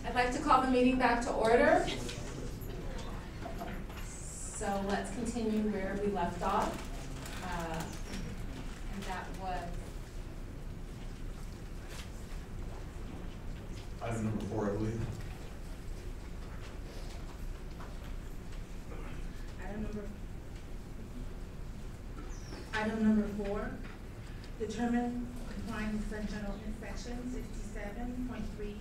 I'd like to call the meeting back to order. So let's continue where we left off. And that was item number 4, I believe. Item number 4, determine compliance with section 67.30A.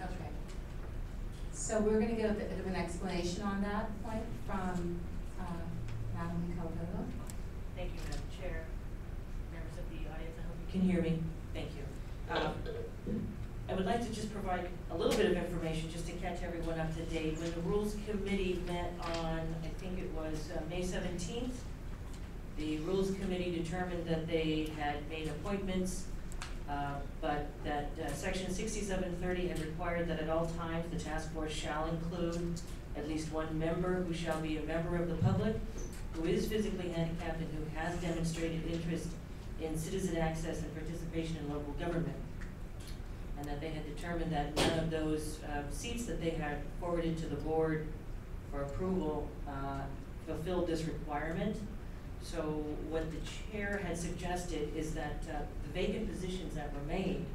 Okay. So we're going to get a bit of an explanation on that point from Madam Calvillo. Thank you, Madam Chair, members of the audience. I hope you can hear me. Thank you. I would like to just provide a little bit of information just to catch everyone up to date. When the Rules Committee met on, I think it was May 17th, the Rules Committee determined that they had made appointments, but that Section 6730 had required that at all times the task force shall include at least one member who shall be a member of the public, who is physically handicapped and who has demonstrated interest in citizen access and participation in local government. And that they had determined that none of those seats that they had forwarded to the board for approval fulfilled this requirement. So what the chair had suggested is that the vacant positions that remained,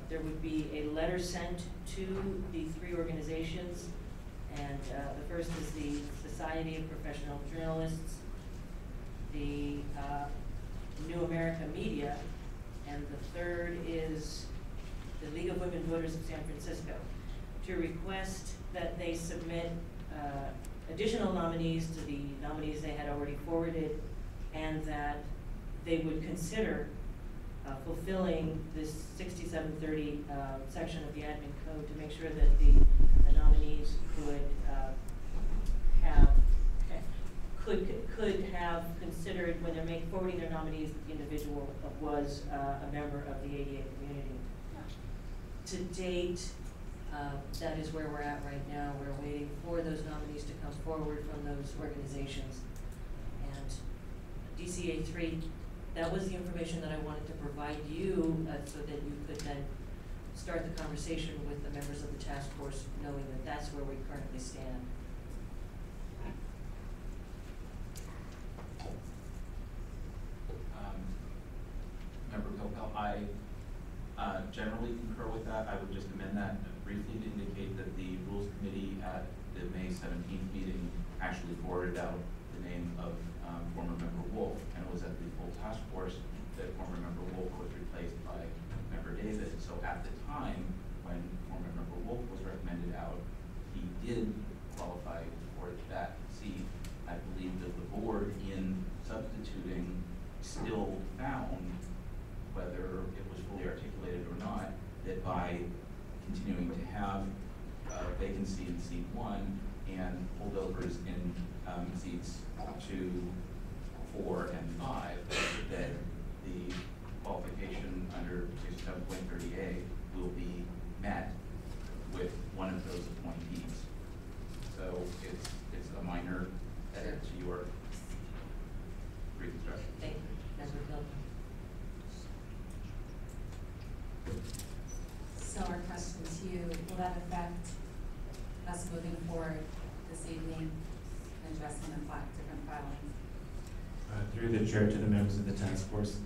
there would be a letter sent to the 3 organizations, and the first is the Society of Professional Journalists, the New America Media, and the third is the League of Women Voters of San Francisco, to request that they submit additional nominees to the nominees they had already forwarded, and that they would consider fulfilling this 6730 section of the admin code to make sure that the nominees could have considered, when they're forwarding their nominees, that the individual was a member of the ADA community. To date, that is where we're at right now. We're waiting for those nominees to come forward from those organizations. And DCA 3, that was the information that I wanted to provide you so that you could then start the conversation with the members of the task force, knowing that that's where we currently stand. Member Pilpel, I generally concur with that. I would just amend that briefly to indicate that the Rules Committee at the May 17th meeting actually forwarded out the name of former member Wolf, and it was at the full task force that former member Wolf was replaced by member David. So at the time when former member Wolf was recommended out, he did qualify for that seat. I believe that the board, in substituting, still found, whether it was fully articulated or not, that by continuing to have vacancy in seat 1 and holdovers in seats 2, 4, and 5, that the qualification under 67.30A will be met with one of those appointees. So it's a minor edit to your reconstruction. Thank you. Member Pilpel. So our question to you, will that affect us moving forward this evening and addressing the different filings? Through the chair to the members of the task force.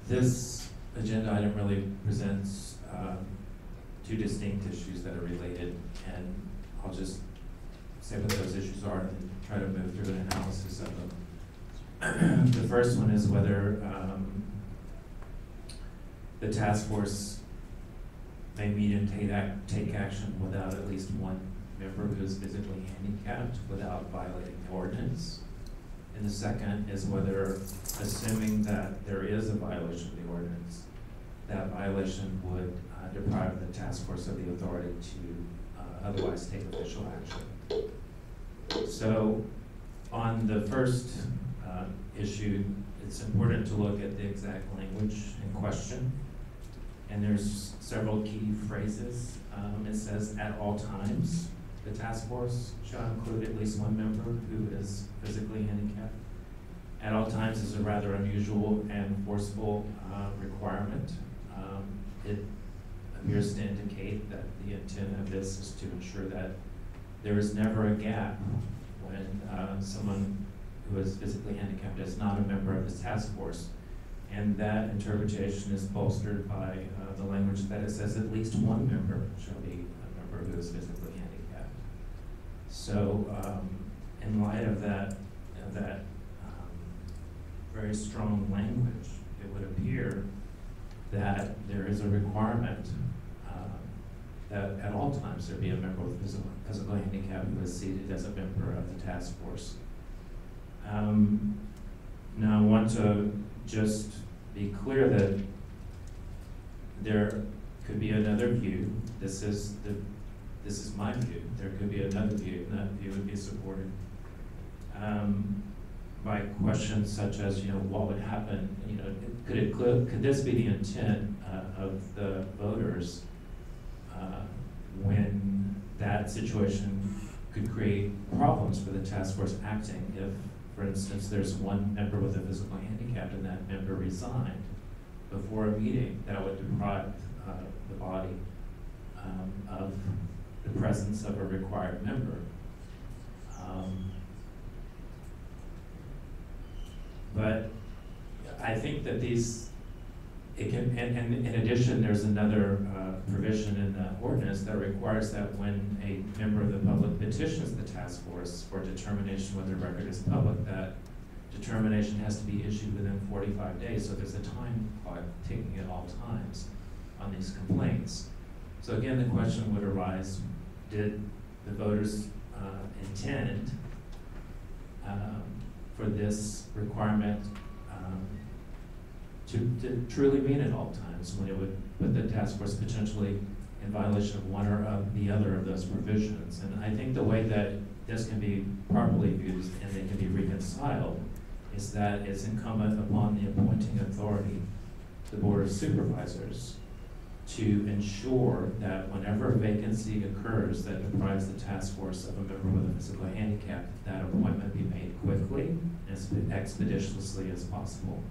This agenda item really presents 2 distinct issues that are related, and I'll just say what those issues are and then try to move through an analysis of them. The first one is whether the task force may meet and take action without at least one member who is physically handicapped without violating the ordinance. And the second is whether, assuming that there is a violation of the ordinance, that violation would deprive the task force of the authority to otherwise take official action. So on the first issue, it's important to look at the exact language in question. and there's several key phrases. It says, at all times, the task force shall include at least one member who is physically handicapped. At all times is a rather unusual and forceful requirement. It appears to indicate that the intent of this is to ensure that there is never a gap when someone who is physically handicapped is not a member of the task force. And that interpretation is bolstered by the language that it says at least one member shall be a member who is physically handicapped. So in light of that very strong language, it would appear that there is a requirement that at all times there be a member with physical handicap who is seated as a member of the task force. Now I want to just be clear that there could be another view. This is my view. There could be another view, and that view would be supported by questions such as, what would happen? Could this be the intent of the voters when that situation could create problems for the task force acting if, for instance, there's one member with a physical handicap and that member resigned before a meeting? That would deprive the body of the presence of a required member. But I think that it can, and in addition, there's another provision in the ordinance that requires that when a member of the public petitions the task force for determination whether the record is public, that determination has to be issued within 45 days. So there's a time clock ticking at all times on these complaints. So again, the question would arise, did the voters intend for this requirement to truly mean at all times, when it would put the task force potentially in violation of one or of the other of those provisions? And I think the way that this can be properly used and they can be reconciled is that it's incumbent upon the appointing authority, the Board of Supervisors, to ensure that whenever a vacancy occurs that deprives the task force of a member with a physical handicap, that appointment be made quickly, as expeditiously as possible.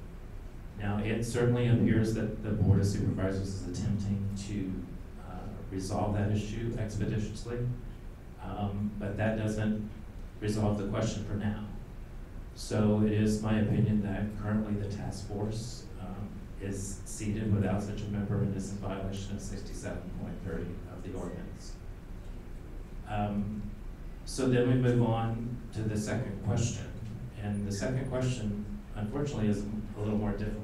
Now, it certainly appears that the Board of Supervisors is attempting to resolve that issue expeditiously, but that doesn't resolve the question for now. So it is my opinion that currently the task force is seated without such a member and is in violation of 67.30 of the ordinance. So then we move on to the second question. And the second question, unfortunately, is a little more difficult.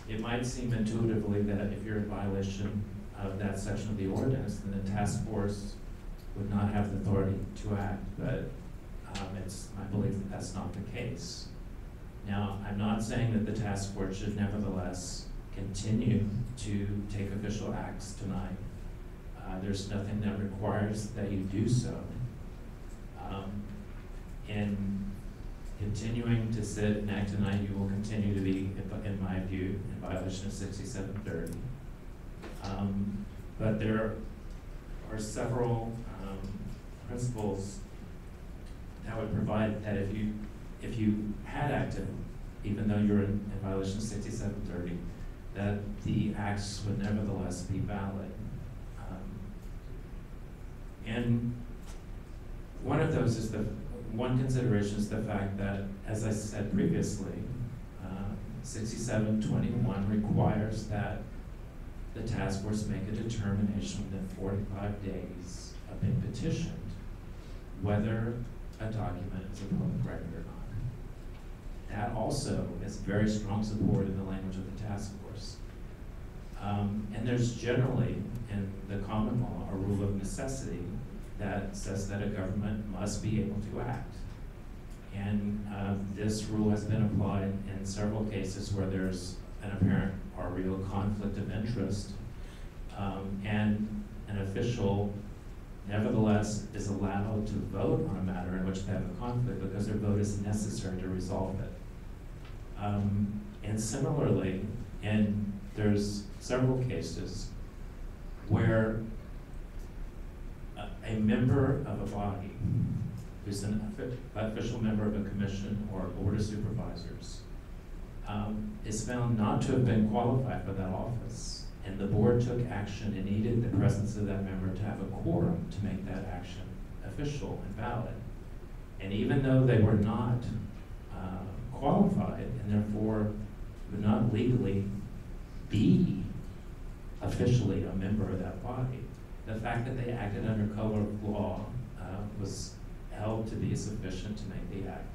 It might seem intuitively that if you're in violation of that section of the ordinance, then the task force would not have the authority to act, but it's my belief that that's not the case. Now, I'm not saying that the task force should nevertheless continue to take official acts tonight. There's nothing that requires that you do so. In continuing to sit and act tonight, you will continue to be, in my view, in violation of 6730. But there are several principles that would provide that if you had acted, even though you're in violation of 6730, that the acts would nevertheless be valid. And one of those is one consideration is the fact that, as I said previously, 6721 requires that the task force make a determination within 45 days of being petitioned whether a document is a public record or not. That also is very strong support in the language of the task force. And there's generally, in the common law, a rule of necessity that says that a government must be able to act. And this rule has been applied in several cases where there's an apparent or real conflict of interest, and an official nevertheless is allowed to vote on a matter in which they have a conflict because their vote is necessary to resolve it. And similarly, And there's several cases where a member of a body who's an official member of a commission or a board of supervisors is found not to have been qualified for that office, and the board took action and needed the presence of that member to have a quorum to make that action official and valid. And even though they were not qualified and therefore would not legally be officially a member of that body, the fact that they acted under color of law was held to be sufficient to make the act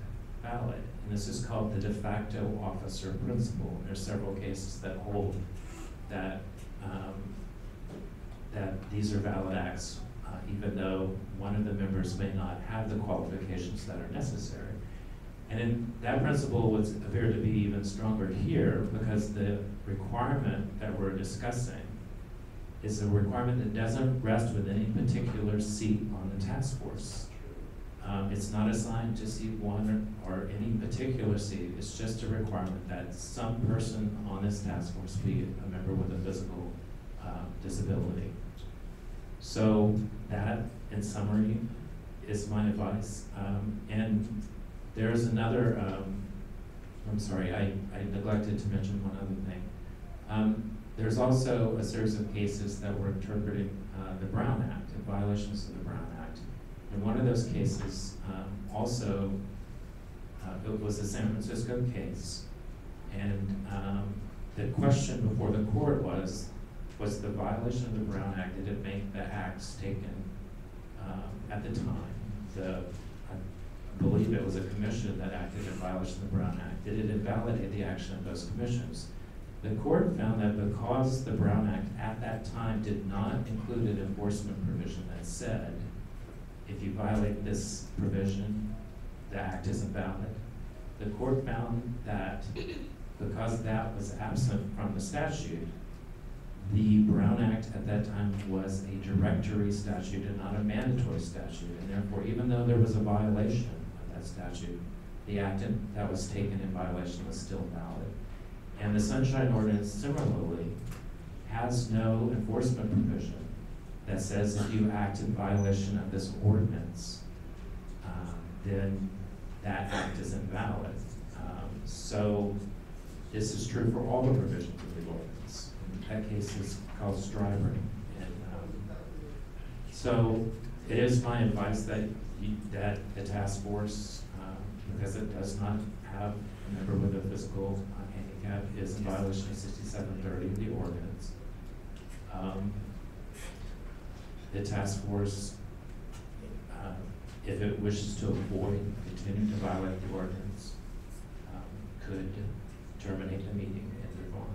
valid. And this is called the de facto officer principle. And there's several cases that hold that that these are valid acts, even though one of the members may not have the qualifications that are necessary. And that principle would appear to be even stronger here because the requirement that we're discussing is a requirement that doesn't rest with any particular seat on the task force. It's not assigned to seat one or any particular seat. It's just a requirement that some person on this task force be a member with a physical disability. So that, in summary, is my advice. And there's another, I'm sorry, I neglected to mention one other thing. There's also a series of cases that were interpreting the Brown Act and violations of the Brown Act. And one of those cases also, it was a San Francisco case, and the question before the court was the violation of the Brown Act, did it make the acts taken at the time? I believe it was a commission that acted in violation of the Brown Act. Did it invalidate the action of those commissions? The court found that because the Brown Act at that time did not include an enforcement provision that said, if you violate this provision, the act isn't valid. The court found that because that was absent from the statute, the Brown Act at that time was a directory statute and not a mandatory statute, and therefore, even though there was a violation of that statute, the act that was taken in violation was still valid. And the Sunshine Ordinance similarly has no enforcement provision that says if you act in violation of this ordinance, then that act is invalid. So this is true for all the provisions of the ordinance. That case is called Stryber. And so it is my advice that that the task force, because it does not have a member with a physical handicap, is in violation of 6730 of the ordinance. The task force, if it wishes to avoid continuing to violate the ordinance, could terminate the meeting and move on.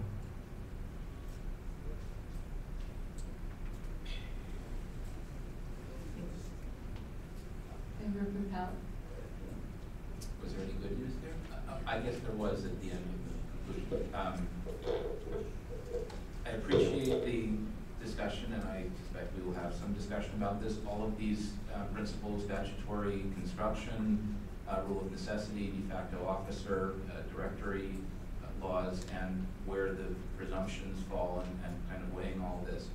Member Propel? Was there any good news there? I guess there was at the end of the conclusion. I appreciate the discussion, and I expect we will have some discussion about this. All of these principles, statutory construction, rule of necessity, de facto officer, directory laws, and where the presumptions fall, and kind of weighing all of this.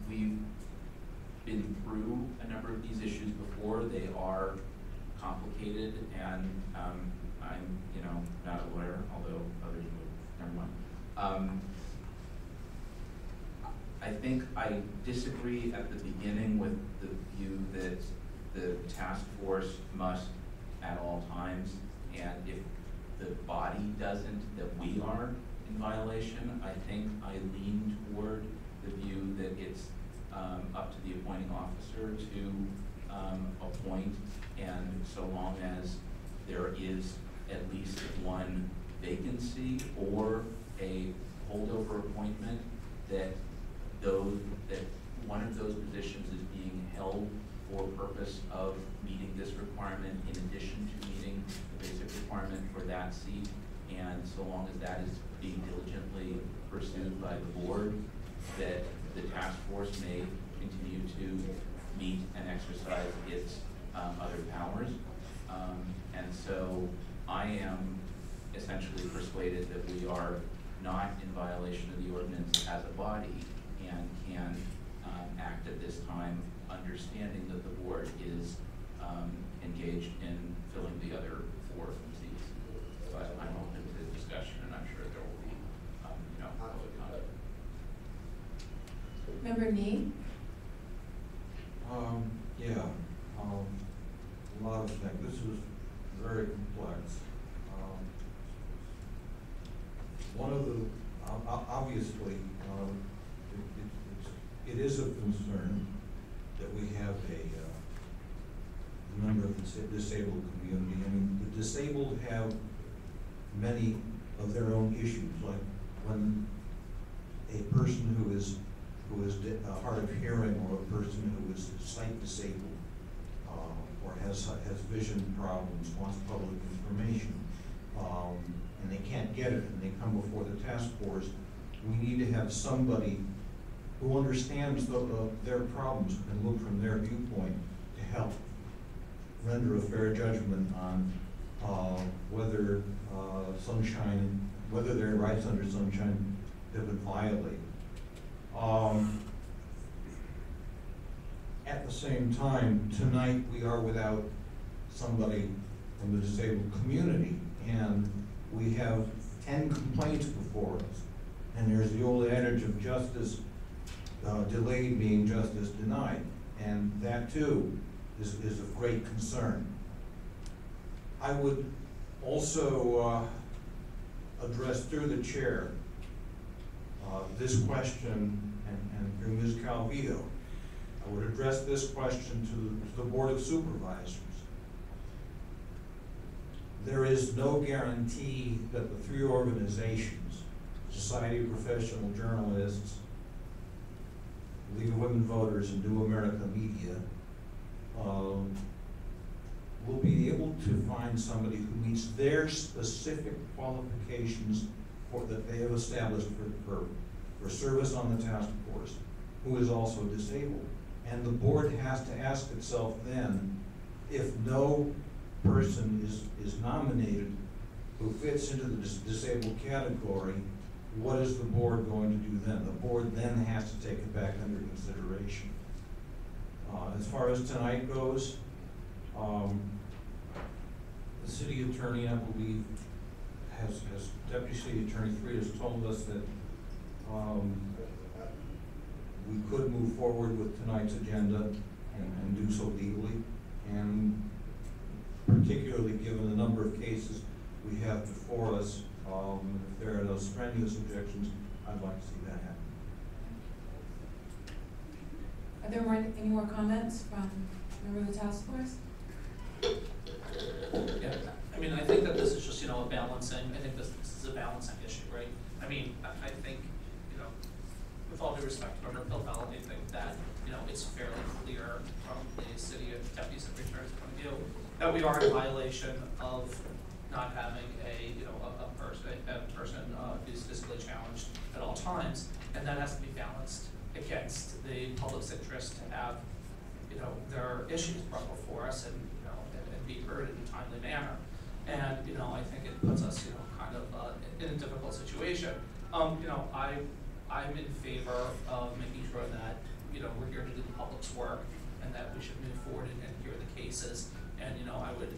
We've been through a number of these issues before. They are complicated, and I'm not a lawyer, although others would. Never mind. I think I disagree at the beginning with the view that the task force must at all times, and if the body doesn't, that we are in violation. I think I lean toward the view that it's up to the appointing officer to appoint, and so long as there is at least one vacancy or a holdover appointment, that one of those positions is being held for purpose of meeting this requirement in addition to meeting the basic requirement for that seat, and so long as that is being diligently pursued by the board, that the task force may continue to meet and exercise its other powers. And so I am essentially persuaded that we are not in violation of the ordinance as a body and can act at this time, understanding that the board is engaged in filling the other 4 seats. But I'm open to discussion, and I'm sure there will be, public comment. Member Nee? Yeah, a lot of things. This is very complex. One of the, obviously, it is of concern that we have a member of the disabled community. I mean, the disabled have many of their own issues, like when a person who is hard of hearing, or a person who is sight disabled, or has vision problems, wants public information, and they can't get it, and they come before the task force. We need to have somebody who understands their problems and look from their viewpoint to help render a fair judgment on whether whether their rights under sunshine have been violated. At the same time, tonight we are without somebody from the disabled community, and we have 10 complaints before us. And there's the old adage of justice delayed being justice denied, and that too is of great concern. I would also address through the chair this question, and through Ms. Calvillo, I would address this question to the Board of Supervisors. There is no guarantee that the 3 organizations, Society of Professional Journalists, League of Women Voters, and New America Media, will be able to find somebody who meets their specific qualifications that they have established for service on the task force, who is also disabled. And the board has to ask itself then, if no person is nominated who fits into the disabled category, what is the board going to do then? The board then has to take it back under consideration. As far as tonight goes, the city attorney, I believe, has Deputy City Attorney Freed has told us that we could move forward with tonight's agenda and do so legally, and particularly given the number of cases we have before us, if there are those strenuous objections, I'd like to see that happen. Are there any more comments from member of the task force? Yeah, I mean, I think that this is just, a balancing, I think this is a balancing issue, right? I mean, I think, with all due respect to Member Pilpel, I think that, it's fairly clear from the city deputy secretary's point of view that we are in violation of not having a person who's physically challenged at all times, and that has to be balanced against the public's interest to have, their issues brought before us and, and be heard in a timely manner. And, I think it puts us, kind of in a difficult situation. I'm in favor of making sure that, we're here to do the public's work and that we should move forward and hear the cases. And, I would,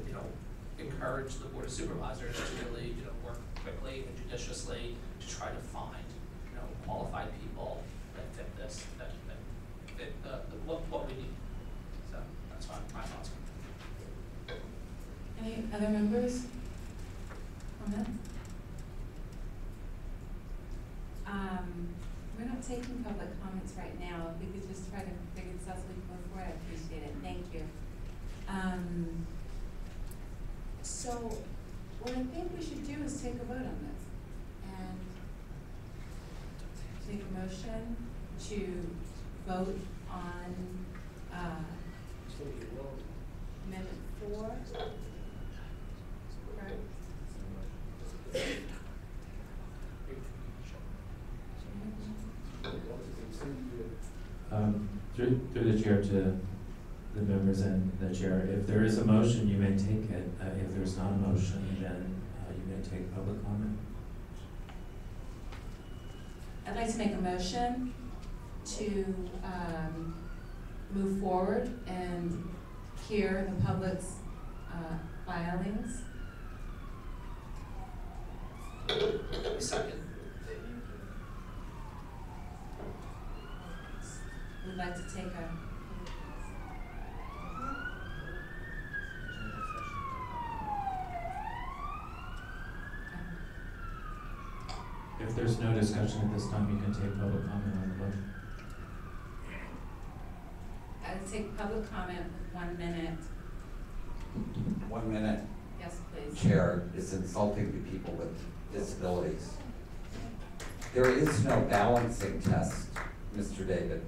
encourage the Board of Supervisors to really, work quickly and judiciously to try to find, qualified people that fit this, that fit what we need. So that's my thoughts. Any other members? Comment? We're not taking public comments right now. If we could just try to figure this out so we can move forward, I appreciate it. Thank you. So what I think we should do is take a vote on this and take a motion to vote on Amendment 4. Correct? Through the chair to the members and the chair, if there is a motion, you may take it. If there's not a motion, then you may take public comment. I'd like to make a motion to move forward and hear the public's filings. Second. We'd like to take a, If there's no discussion at this time, you can take public comment on the vote. I'd take public comment with 1 minute. 1 minute, Yes, please. Chair, is insulting to people with disabilities. There is no balancing test, Mr. David,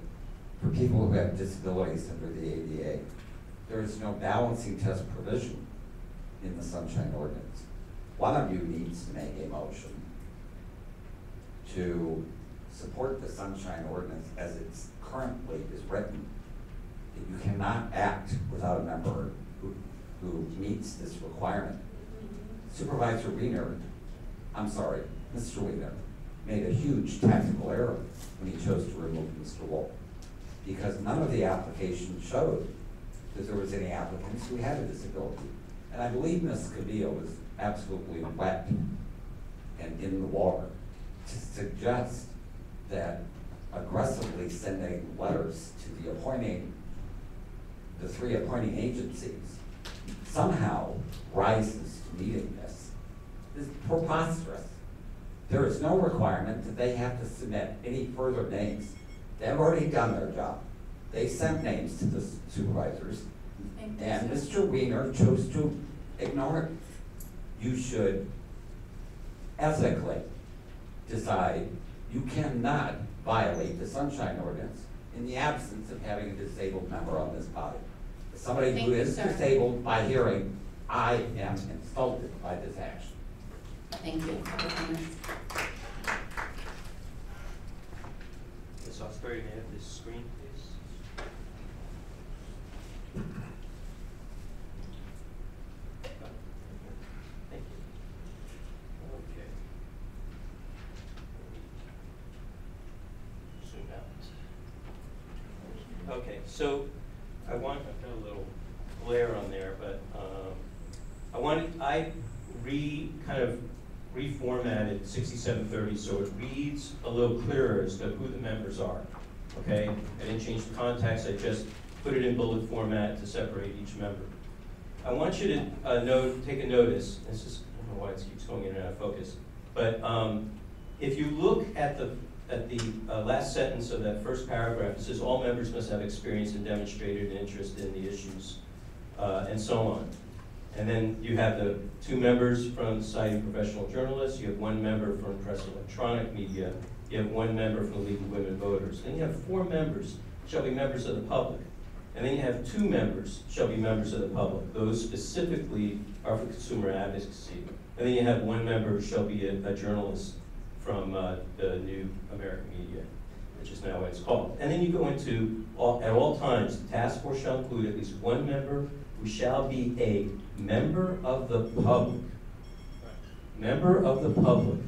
for people who have disabilities under the ADA. There is no balancing test provision in the Sunshine Ordinance. One of you needs to make a motion to support the Sunshine Ordinance as it's currently is written. You cannot act without a member who meets this requirement. Supervisor Wiener, I'm sorry, Mr. Wiener, made a huge tactical error when he chose to remove Mr. Wolf, because none of the applications showed that there was any applicants who had a disability. And I believe Ms. Cavillo was absolutely wet and in the water to suggest that aggressively sending letters to the 3 appointing agencies somehow rises to meeting this. This is preposterous. There is no requirement that they have to submit any further names. They've already done their job. They sent names to the supervisors, and Mr. Wiener chose to ignore it. You should ethically decide you cannot violate the Sunshine Ordinance in the absence of having a disabled member on this body. Somebody who is disabled by hearing, I am insulted by this action. Thank you. Public comments. Ms. Osbury, may I have this screen, please? Thank you. Okay. Zoom out. Okay, so I've got a little glare on there, but I kind of reformatted 6730 so it reads a little clearer as to who the members are. Okay, I didn't change the context. I just put it in bullet format to separate each member. I want you to take a notice. This is, I don't know why it keeps going in and out of focus, but if you look at the last sentence of that first paragraph, it says all members must have experience and demonstrated interest in the issues, and so on. And then you have the 2 members from the Society of Professional Journalists, you have 1 member from Press Electronic Media, you have 1 member from League of Women Voters. Then you have 4 members shall be members of the public. And then you have 2 members shall be members of the public. Those specifically are for consumer advocacy. And then you have 1 member shall be a journalist from the New American Media, which is now what it's called. And then you go into, at all times, the task force shall include at least 1 member who shall be a member of the public. Member of the public.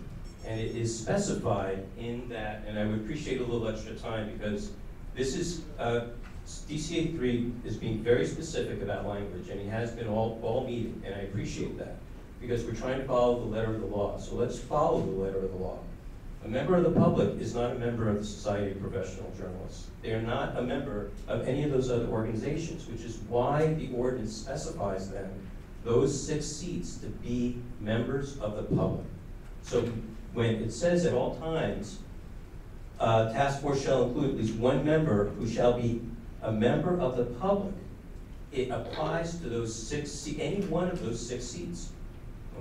And it is specified in that, and I would appreciate a little extra time because this is, DCA 3 is being very specific about language, and he has been all meeting, and I appreciate that, because we're trying to follow the letter of the law. So let's follow the letter of the law. A member of the public is not a member of the Society of Professional Journalists. They are not a member of any of those other organizations, which is why the ordinance specifies them, those 6 seats, to be members of the public. So when it says at all times, task force shall include at least 1 member who shall be a member of the public, it applies to those 6 seats, any one of those 6 seats,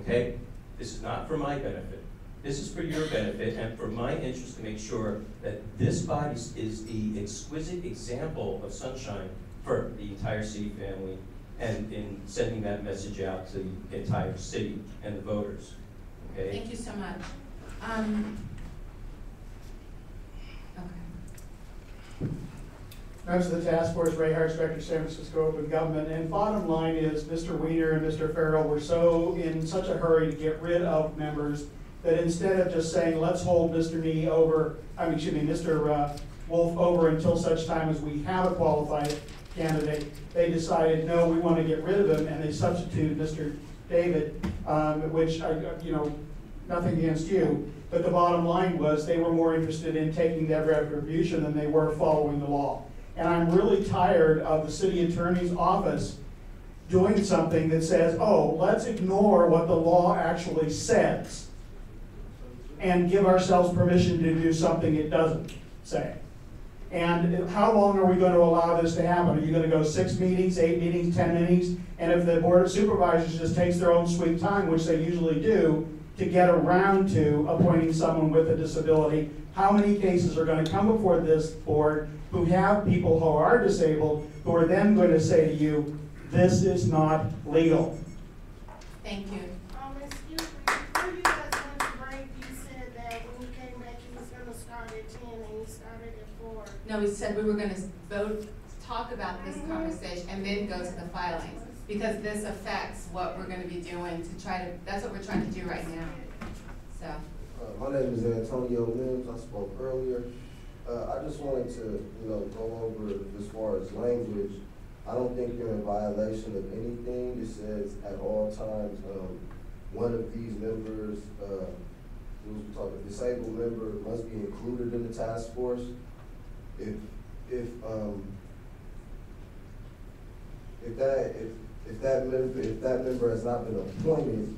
okay? This is not for my benefit. This is for your benefit and for my interest to make sure that this body is the exquisite example of sunshine for the entire city family and in sending that message out to the entire city and the voters, okay? Thank you so much. Okay. Members of the task force, Ray Hartz, Director, San Francisco Open Government, and bottom line is Mr. Wiener and Mr. Farrell were in such a hurry to get rid of members that instead of just saying, let's hold Mr. Mr. Wolf over until such time as we have a qualified candidate, they decided, no, we want to get rid of him, and they substituted Mr. David, which, nothing against you, but the bottom line was they were more interested in taking that retribution than they were following the law. And I'm really tired of the city attorney's office doing something that says, oh, let's ignore what the law actually says and give ourselves permission to do something it doesn't say. And how long are we going to allow this to happen? Are you going to go 6 meetings, 8 meetings, 10 meetings? And if the Board of Supervisors just takes their own sweet time, which they usually do, to get around to appointing someone with a disability, how many cases are going to come before this board who have people who are disabled, who are then going to say to you, this is not legal? Thank you. Excuse me, before you guys went to break, you said that when you came back, you was gonna start at 10 and you started at 4. No, we said we were gonna talk about this conversation and then go to the filings, because this affects what we're gonna be doing that's what we're trying to do right now, so. My name is Antonio Mims. I spoke earlier. I just wanted to, go over as far as language. I don't think you're in violation of anything. It says at all times, one of these members, a disabled member must be included in the task force. If that member has not been appointed,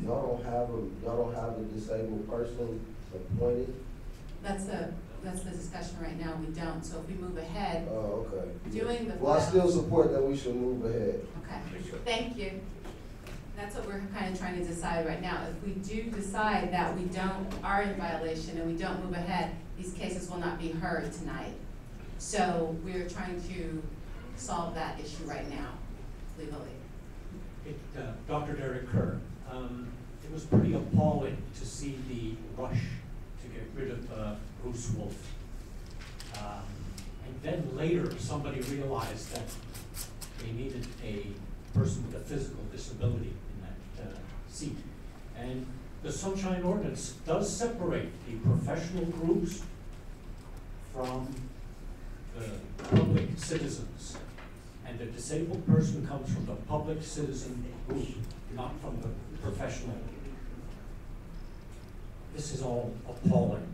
y'all don't have a disabled person appointed? That's the discussion right now, we don't, so if we move ahead. Oh, okay. Doing the. Well, I still support that we should move ahead. Okay, thank you. That's what we're kind of trying to decide right now. If we do decide that we are in violation and we don't move ahead, these cases will not be heard tonight. So we're trying to solve that issue right now, legally. Dr. Derek Kerr, it was pretty appalling to see the rush to get rid of Bruce Wolf. And then later, somebody realized that they needed a person with a physical disability in that seat. And the Sunshine Ordinance does separate the professional groups from the public citizens. And the disabled person comes from the public citizen group, not from the professional. This is all appalling.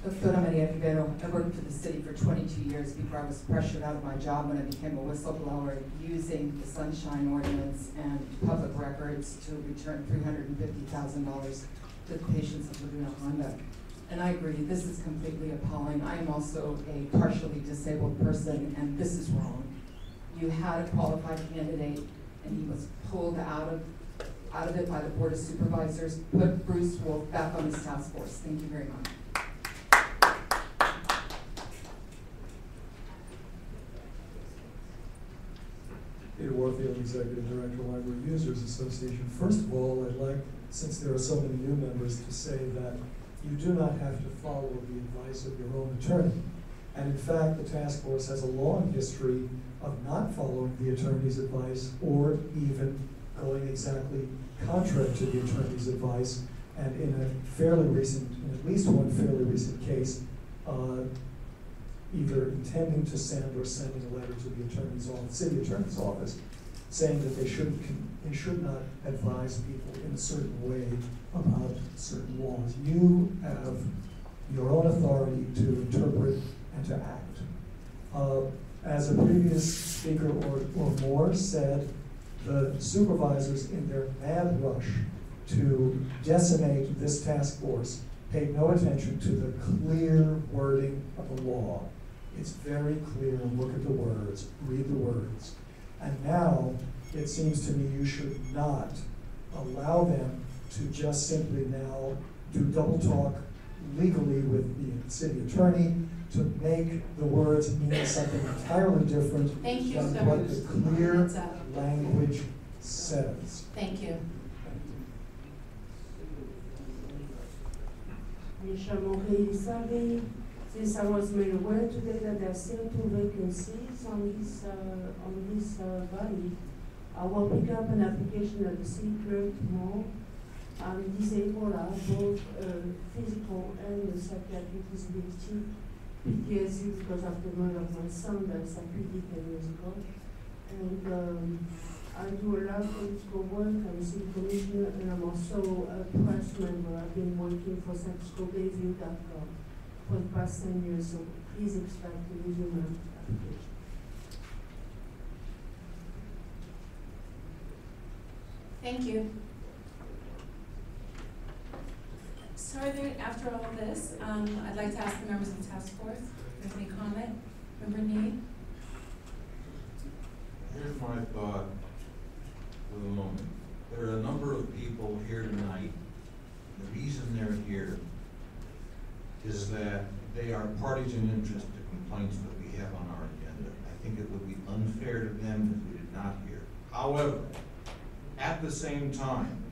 Doctora Maria Rivero, I worked for the city for 22 years before I was pressured out of my job when I became a whistleblower using the Sunshine Ordinance and public records to return $350,000 to the patients of Laguna Honda. And I agree, this is completely appalling. I am also a partially disabled person, and this is wrong. You had a qualified candidate, and he was pulled out of it by the Board of Supervisors, put Bruce Wolf back on his task force. Thank you very much. Peter Warfield, Executive Director, Library Users Association. First of all, I'd like, since there are so many new members, to say that you do not have to follow the advice of your own attorney. And in fact, the task force has a long history of not following the attorney's advice or even going exactly contrary to the attorney's advice. And in at least one fairly recent case, either intending to send or sending a letter to the city attorney's office, saying that they should not advise people in a certain way about certain laws. You have your own authority to interpret and to act. As a previous speaker or more said, the supervisors in their mad rush to decimate this task force paid no attention to the clear wording of the law. It's very clear, look at the words, read the words. And now, it seems to me you should not allow them to just simply now do double talk legally with the city attorney to make the words mean something entirely different than what the clear language says. Thank you. Me chamo Rei Sabe, Since I was made aware today that there are still 2 vacancies on this body, I will pick up an application at the city clerk tomorrow. I'm disabled, I have both physical and psychiatric disability, PTSD because of the murder of my son that happened 10 years ago. And I do a lot of political work. I'm a city commissioner, and I'm also a press member. I've been working for SanFranciscoBayview.com for the past 10 years, so please expect a resume application. Thank you. So are there, after all of this, I'd like to ask the members of the task force if there's any comment. Member Need? Here's my thought for the moment. There are a number of people here tonight. The reason they're here is that they are parties in interest to complaints that we have on our agenda. I think it would be unfair to them if we did not hear. However, at the same time,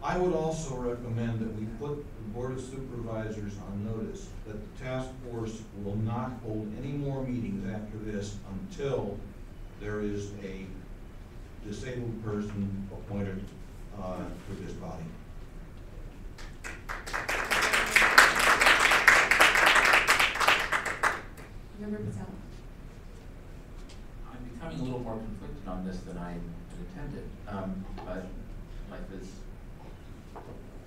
I would also recommend that we put the Board of Supervisors on notice that the task force will not hold any more meetings after this until there is a disabled person appointed to this body. Member Patel? I'm becoming a little more conflicted on this than I had intended, but life is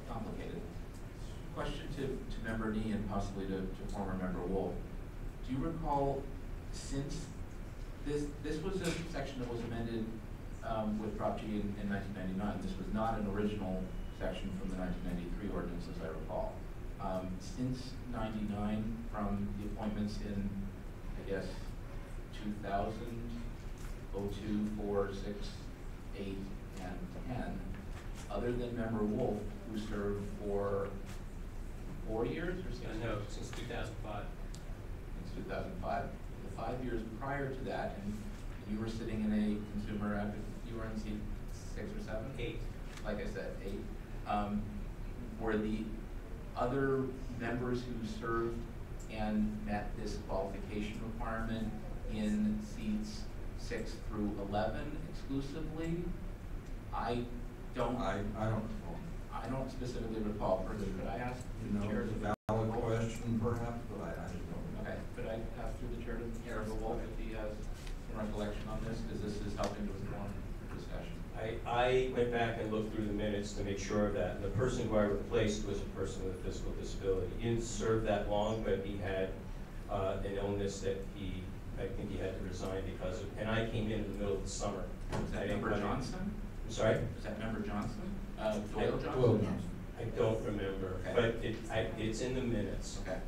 complicated. Question to Member Nee and possibly to former Member Wolf. Do you recall, since this was a section that was amended with Prop G in 1999. This was not an original section from the 1993 ordinance, as I recall. Since 99, from the appointments in, I guess, 2000, 02, 4, 6, 8, and 10, other than Member Wolf, who served for 4 years or 6 years? No, since 2005. Since 2005. The 5 years prior to that, and you were sitting in a consumer advocate, you were in seat 6 or 7? 8. Like I said, 8. Were the other members who served and met this qualification requirement in seats 6 through 11 exclusively? I don't recall. I don't specifically recall. Further, could I ask the chair? It's a valid question, perhaps, but I just don't know. Okay, could I ask through the chair to Chair Wolf if he has some recollection on this, because this is helping to inform the discussion. I went back and looked through the minutes to make sure that the person who I replaced was a person with a physical disability. He didn't serve that long, but he had an illness that I think he had to resign because of, and I came in the middle of the summer. Was that Member Johnson? I'm sorry? Was that Member Johnson? Doyle Johnson? Doyle Johnson. I don't remember, Okay. but it's in the minutes. Okay.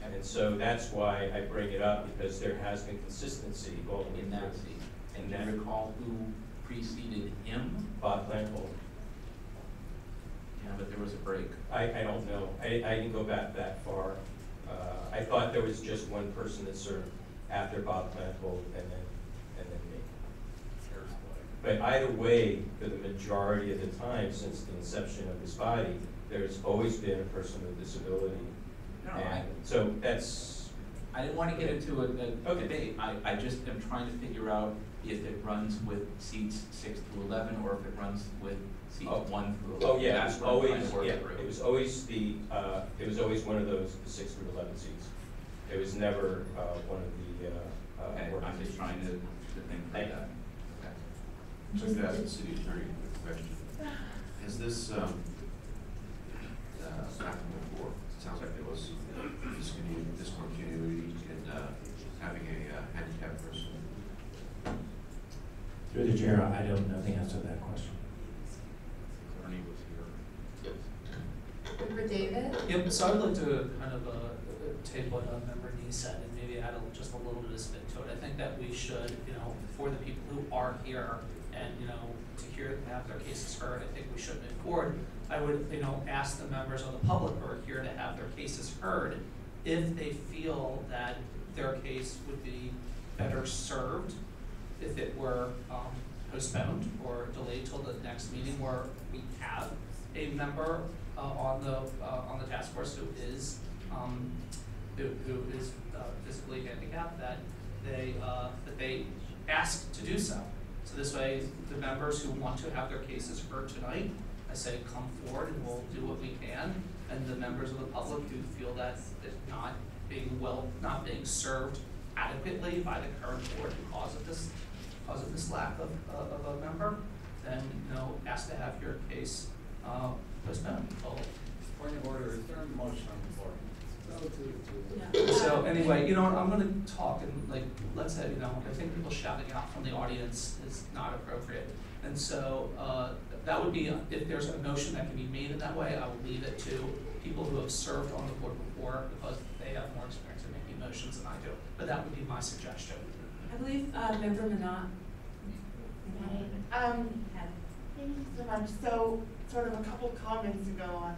And so that's why I bring it up, because there has been consistency all the way In that through. seat. And do you recall who preceded him? Bob Plankold. Yeah, but there was a break. I don't know. I didn't go back that far. I thought there was just one person that served after Bob Plankold and then me. But either way, for the majority of the time since the inception of this body, there's always been a person with a disability. No, And so that's. I didn't want to get into a Okay. debate. I just am trying to figure out if it runs with seats 6 through 11 or if it runs with seats 1 through 11. Oh, yeah, That's it was what I'm trying always, to work yeah, through. it was always it was always one of those, the 6 through 11 seats. It was never one of the, Okay, I'm just trying to think through that. Okay. Just to ask the city attorney a quick question. Has this happened before? It sounds like there was discontinuity in having a handicapped person. Through the chair, I don't know the answer to that question. Attorney was here. Member David? Yep, so I would like to kind of take what Member Nee said and maybe add just a little bit of spin to it. I think that we should, for the people who are here and, to have their cases heard, I think we should move forward. I would, ask the members of the public who are here to have their cases heard if they feel that their case would be better served if it were postponed or delayed till the next meeting where we have a member on the task force who is who is physically handicapped, that they ask to do so. So this way, the members who want to have their cases heard tonight, I say come forward and we'll do what we can. And the members of the public who feel that it's not being served adequately by the current board because of this lack of a member, then ask to have your case postponed. Point of order, is there a motion on the floor? So anyway, I'm gonna talk and let's say, I think people shouting out from the audience is not appropriate. And so, that would be, if there's a motion that can be made in that way, I would leave it to people who have served on the board before because they have more experience in making motions than I do. But that would be my suggestion. I believe, Member Minot. Thank you so much. So, sort of a couple comments ago,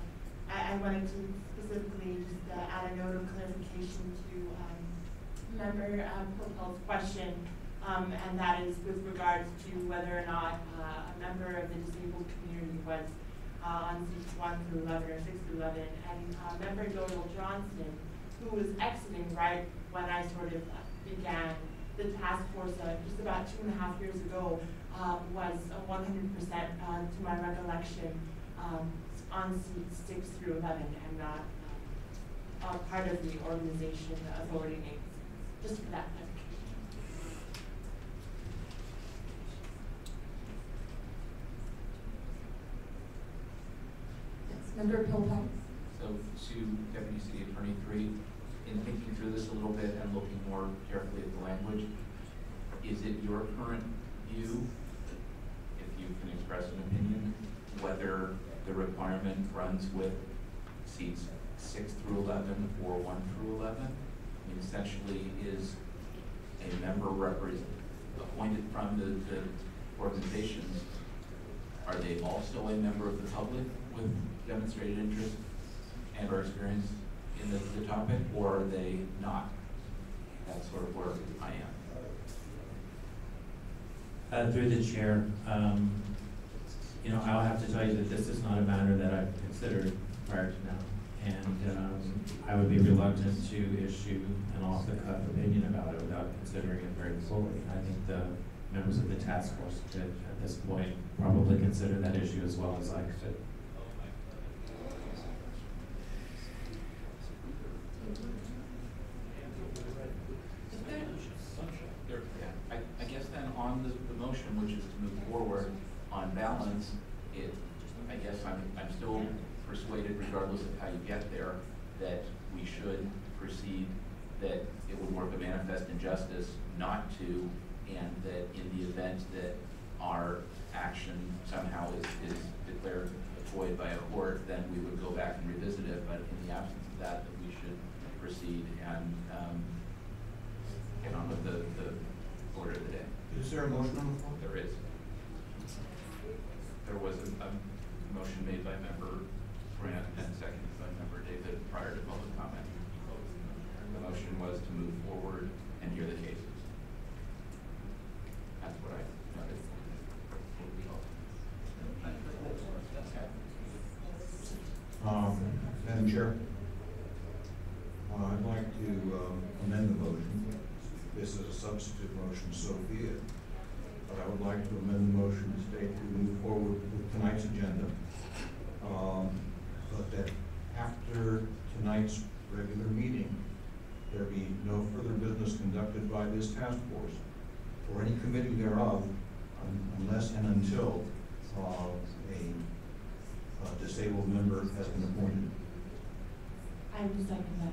I wanted to specifically just add a note of clarification to Member Popel's question, and that is with regards to whether or not a member of the disabled community was on seats 1 through 11 or 6 through 11. And Member Doyle Johnson, who was exiting right when I sort of began the task force just about 2.5 years ago, was 100%, to my recollection, on seats 6 through 11 and not part of the organization authority names. Just for that clarification. Yes, Member Pilpel. So to Deputy City Attorney 3, in thinking through this a little bit and looking more carefully at the language, is it your current view, if you can express an opinion, whether the requirement runs with seats 6 through 11 or 1 through 11? I mean, essentially, is a member appointed from the organizations, are they also a member of the public with demonstrated interest and or experience in the topic, or are they not? That's sort of where I am. Through the chair, I'll have to tell you that this is not a matter that I've considered prior to now. And I would be reluctant to issue an off-the-cuff opinion about it without considering it very fully. I think the members of the task force could, at this point, probably consider that issue as well as I could. I guess then on the motion, which is to move forward, on balance, I guess I'm still persuaded, regardless of how you get there, that we should proceed, that it would work a manifest injustice not to, and that in the event that our action somehow is declared void by a court, then we would go back and revisit it. But in the absence of that we should proceed and get on with the order of the day. Is there a motion on the floor? There is. There was a motion made by Member Grant and seconded by Member David prior to public comment. The motion was to move forward and hear the cases. That's what I noted. Madam Chair, I'd like to amend the motion. This is a substitute motion, so be it. But I would like to amend the motion to state we move forward with tonight's agenda, but that after tonight's regular meeting, there be no further business conducted by this task force or any committee thereof unless and until a disabled member has been appointed. I would second that.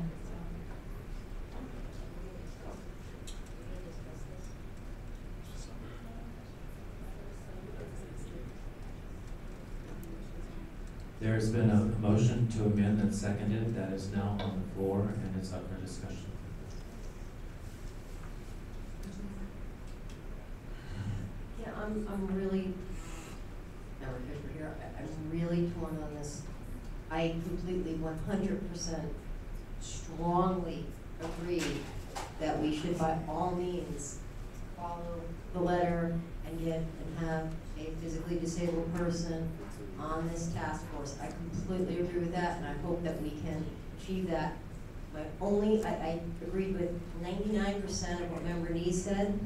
There's been a motion to amend and seconded that is now on the floor and it's up for discussion. Yeah, I'm really, I'm really torn on this. I completely 100% strongly agree that we should by all means follow the letter and have a physically disabled person on this task force. I completely agree with that, and I hope that we can achieve that I agreed with 99% of what Member Nee said.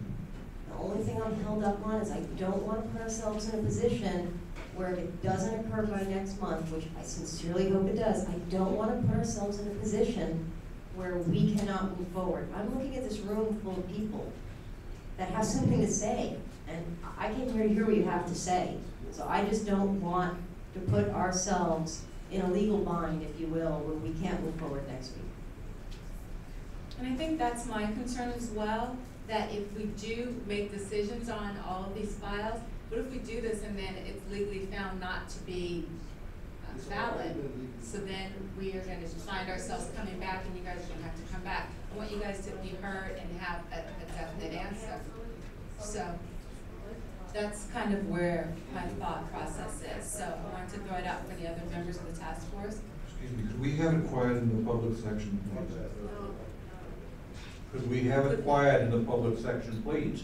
The only thing I'm held up on is I don't want to put ourselves in a position where if it doesn't occur by next month, which I sincerely hope it does, I don't want to put ourselves in a position where we cannot move forward. I'm looking at this room full of people that have something to say, and I came here to hear what you have to say. So I just don't want to put ourselves in a legal bind, if you will, where we can't move forward next week. And I think that's my concern as well, that if we do make decisions on all of these files, what if we do this and then it's legally found not to be valid? So then we are going to find ourselves coming back and you guys are going to have to come back. I want you guys to be heard and have a definite answer. So that's kind of where my thought process is. So I wanted to throw it out for the other members of the task force. Excuse me, could we have it quiet in the public section, please? Could we have it quiet in the public section, please?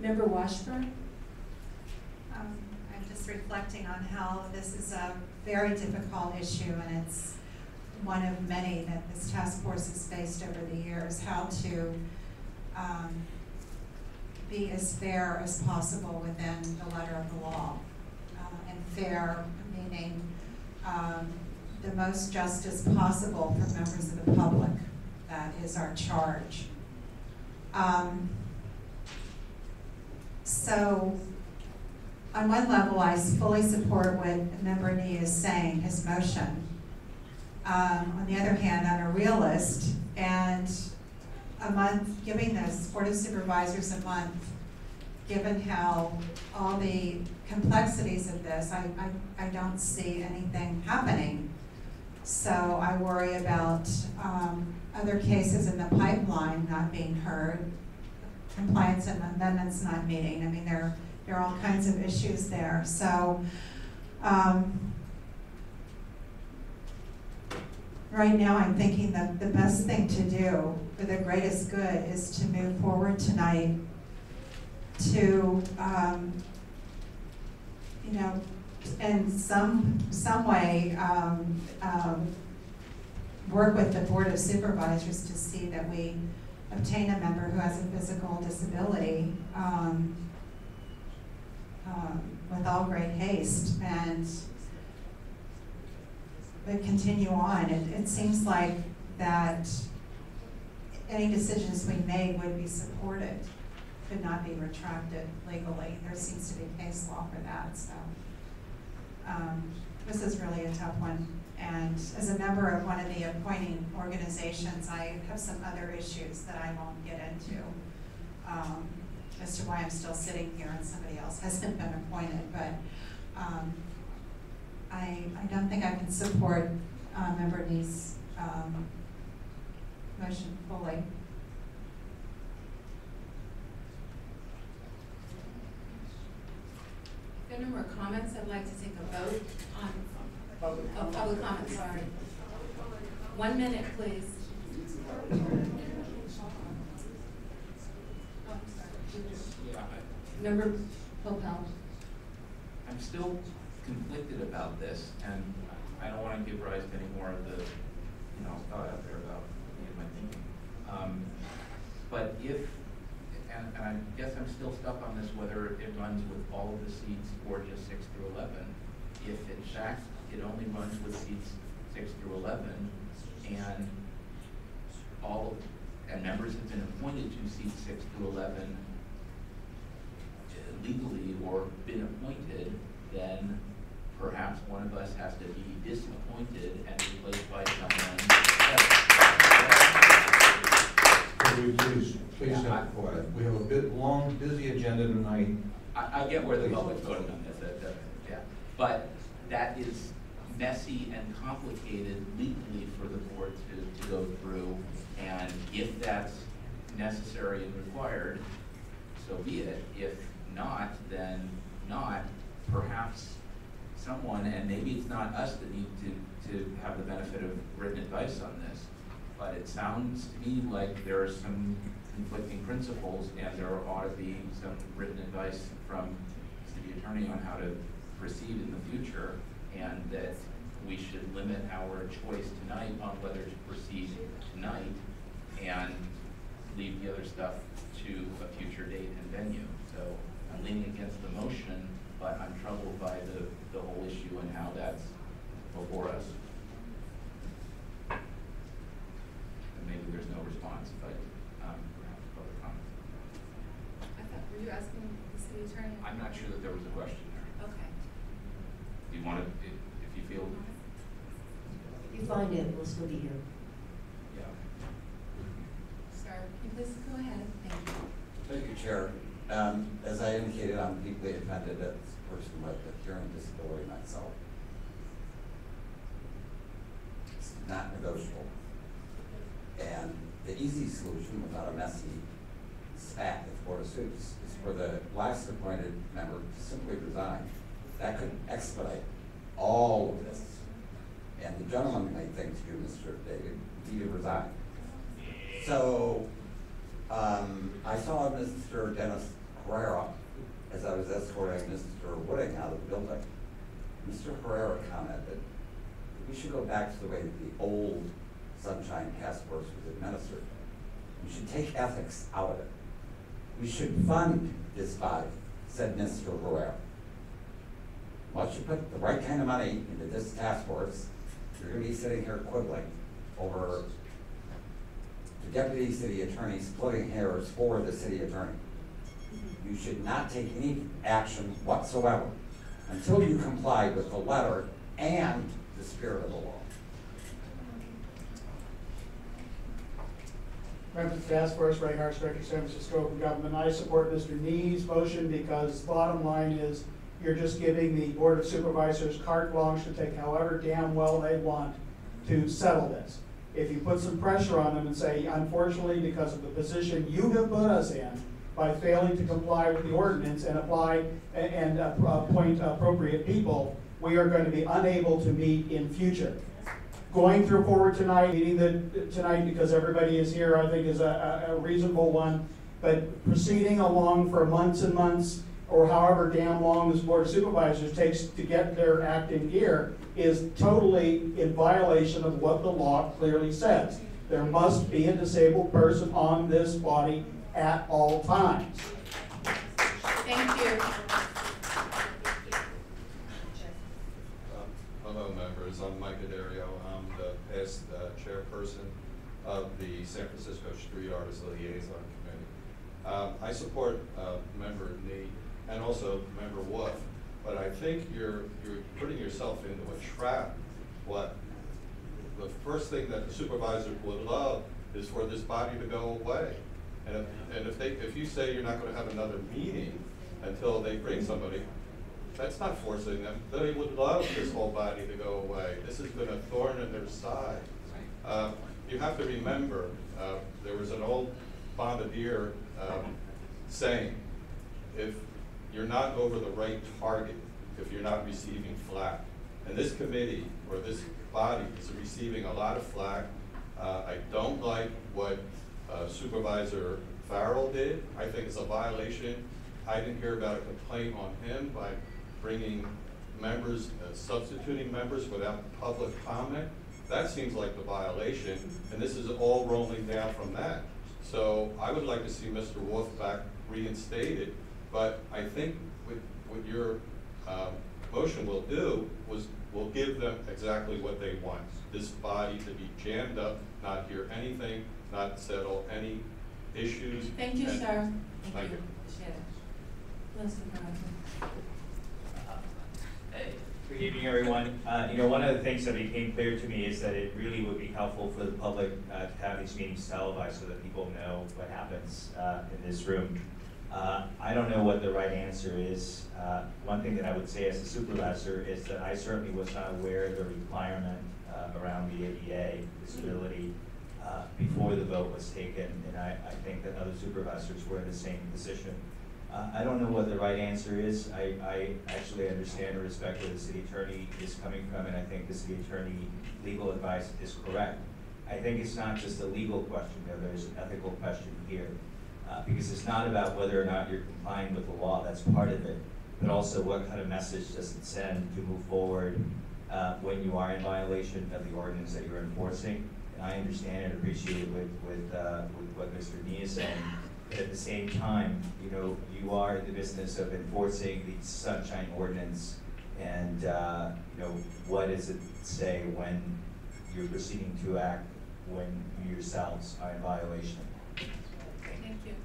Member Washburn? I'm just reflecting on how this is a very difficult issue, and it's one of many that this task force has faced over the years, how to be as fair as possible within the letter of the law. And fair meaning the most justice possible for members of the public. That is our charge. So on one level, I fully support what Member Nee is saying, his motion. On the other hand, I'm a realist, and a month, giving the Board of Supervisors a month, given how all the complexities of this, I don't see anything happening. So I worry about other cases in the pipeline not being heard, compliance and amendments not meeting. I mean, there are all kinds of issues there. So right now I'm thinking that the best thing to do for the greatest good is to move forward tonight to, you know, in some way work with the Board of Supervisors to see that we obtain a member who has a physical disability with all great haste, and but continue on. It seems like that any decisions we made would be supported, could not be retracted legally. There seems to be case law for that. So this is really a tough one. And as a member of one of the appointing organizations, I have some other issues that I won't get into as to why I'm still sitting here and somebody else hasn't been appointed. But I don't think I can support Member Nee's motion fully. If there are no more comments, I'd like to take a vote on public comment, sorry. 1 minute, please. Member Popel. I'm still conflicted about this, and I don't want to give rise to any more of the, thought out there about my thinking. But if, and I guess I'm still stuck on this, whether it runs with all of the seats or just 6 through 11. If in fact it only runs with seats 6 through 11, and and members have been appointed to seats 6 through 11 legally or been appointed, then perhaps one of us has to be disappointed and replaced by someone else. Could we please have it quiet? We have a bit long, busy agenda tonight. I get where the public's voting on this, yeah. But that is messy and complicated legally for the board to go through, and if that's necessary and required, so be it. If not, then not. Perhaps someone, and maybe it's not us that need to have the benefit of written advice on this, but it sounds to me like there are some conflicting principles, and there ought to be some written advice from city city attorney on how to proceed in the future, and that we should limit our choice tonight on whether to proceed tonight and leave the other stuff to a future date and venue. So I'm leaning against the motion, but I'm troubled by the whole issue and how that's before us. And maybe there's no response, but perhaps public comment. I thought, were you asking the city attorney? I'm not sure that there was a question there. Okay. Do you want to, if you feel? If you find it, we'll still be here. Yeah. Sir, can you please go ahead? Thank you. Thank you, Chair. As I indicated, I'm deeply offended as a person with a hearing disability myself. It's not negotiable. And the easy solution without a messy spat with Board of Suits is for the last appointed member to simply resign. That could expedite all of this. And the gentlemanly thing to do, Mr. David, would be to resign. So, I saw Mr. Dennis Herrera as I was escorting Mr. Wooding out of the building. Mr. Herrera commented that we should go back to the way that the old Sunshine Task Force was administered. We should take ethics out of it. We should fund this body, said Mr. Herrera. Once you put the right kind of money into this task force, you're going to be sitting here quibbling over the deputy city attorney splitting hairs for the city attorney. You should not take any action whatsoever until you comply with the letter and the spirit of the law. Members of the Task Force, Ray Hartz, Director, San Francisco Open Government. I support Mr. Nee's motion because bottom line is you're just giving the Board of Supervisors carte blanche to take however damn well they want to settle this. If you put some pressure on them and say, unfortunately, because of the position you have put us in, by failing to comply with the ordinance and apply and appoint appropriate people, we are going to be unable to meet in future. Going through forward tonight, meeting tonight because everybody is here, I think is a reasonable one. But proceeding along for months and months, or however damn long this Board of Supervisors takes to get their act in gear, is totally in violation of what the law clearly says. There must be a disabled person on this body at all times. Thank you. Hello, members. I'm Mike Adario. I'm the past chairperson of the San Francisco Street Artists Liaison Committee. I support Member Nee and also Member Wolf, but I think you're putting yourself into a trap. What the first thing that the supervisor would love is for this body to go away. And if you say you're not going to have another meeting until they bring somebody, that's not forcing them. They would love this whole body to go away. This has been a thorn in their side. You have to remember, there was an old bombardier saying, if you're not over the right target, if you're not receiving flack. And this committee, or this body, is receiving a lot of flack. I don't like what Supervisor Farrell did. I think it's a violation. I didn't hear about a complaint on him by bringing members, substituting members without public comment. That seems like the violation, and this is all rolling down from that. So I would like to see Mr. Wolf back reinstated, but I think what your motion will do will give them exactly what they want. This body to be jammed up, not hear anything, not settle any issues. Thank you, sir. Thank you. Appreciate it. Mr. President. Hey, good evening, everyone. One of the things that became clear to me is that it really would be helpful for the public to have these meetings televised so that people know what happens in this room. I don't know what the right answer is. One thing that I would say as a supervisor is that I certainly was not aware of the requirement around the ADA disability before the vote was taken, and I think that other supervisors were in the same position. I don't know what the right answer is. I actually understand and respect where the city attorney is coming from, and I think the city attorney legal advice is correct. I think it's not just a legal question, though. There's an ethical question here. Because it's not about whether or not you're complying with the law. That's part of it. but also what kind of message does it send to move forward when you are in violation of the ordinance that you're enforcing? And I understand and appreciate with what Mr. Nee is saying, but at the same time, you know, you are in the business of enforcing the sunshine ordinance, and you know, what does it say when you're proceeding to act when you yourselves are in violation? Thank you.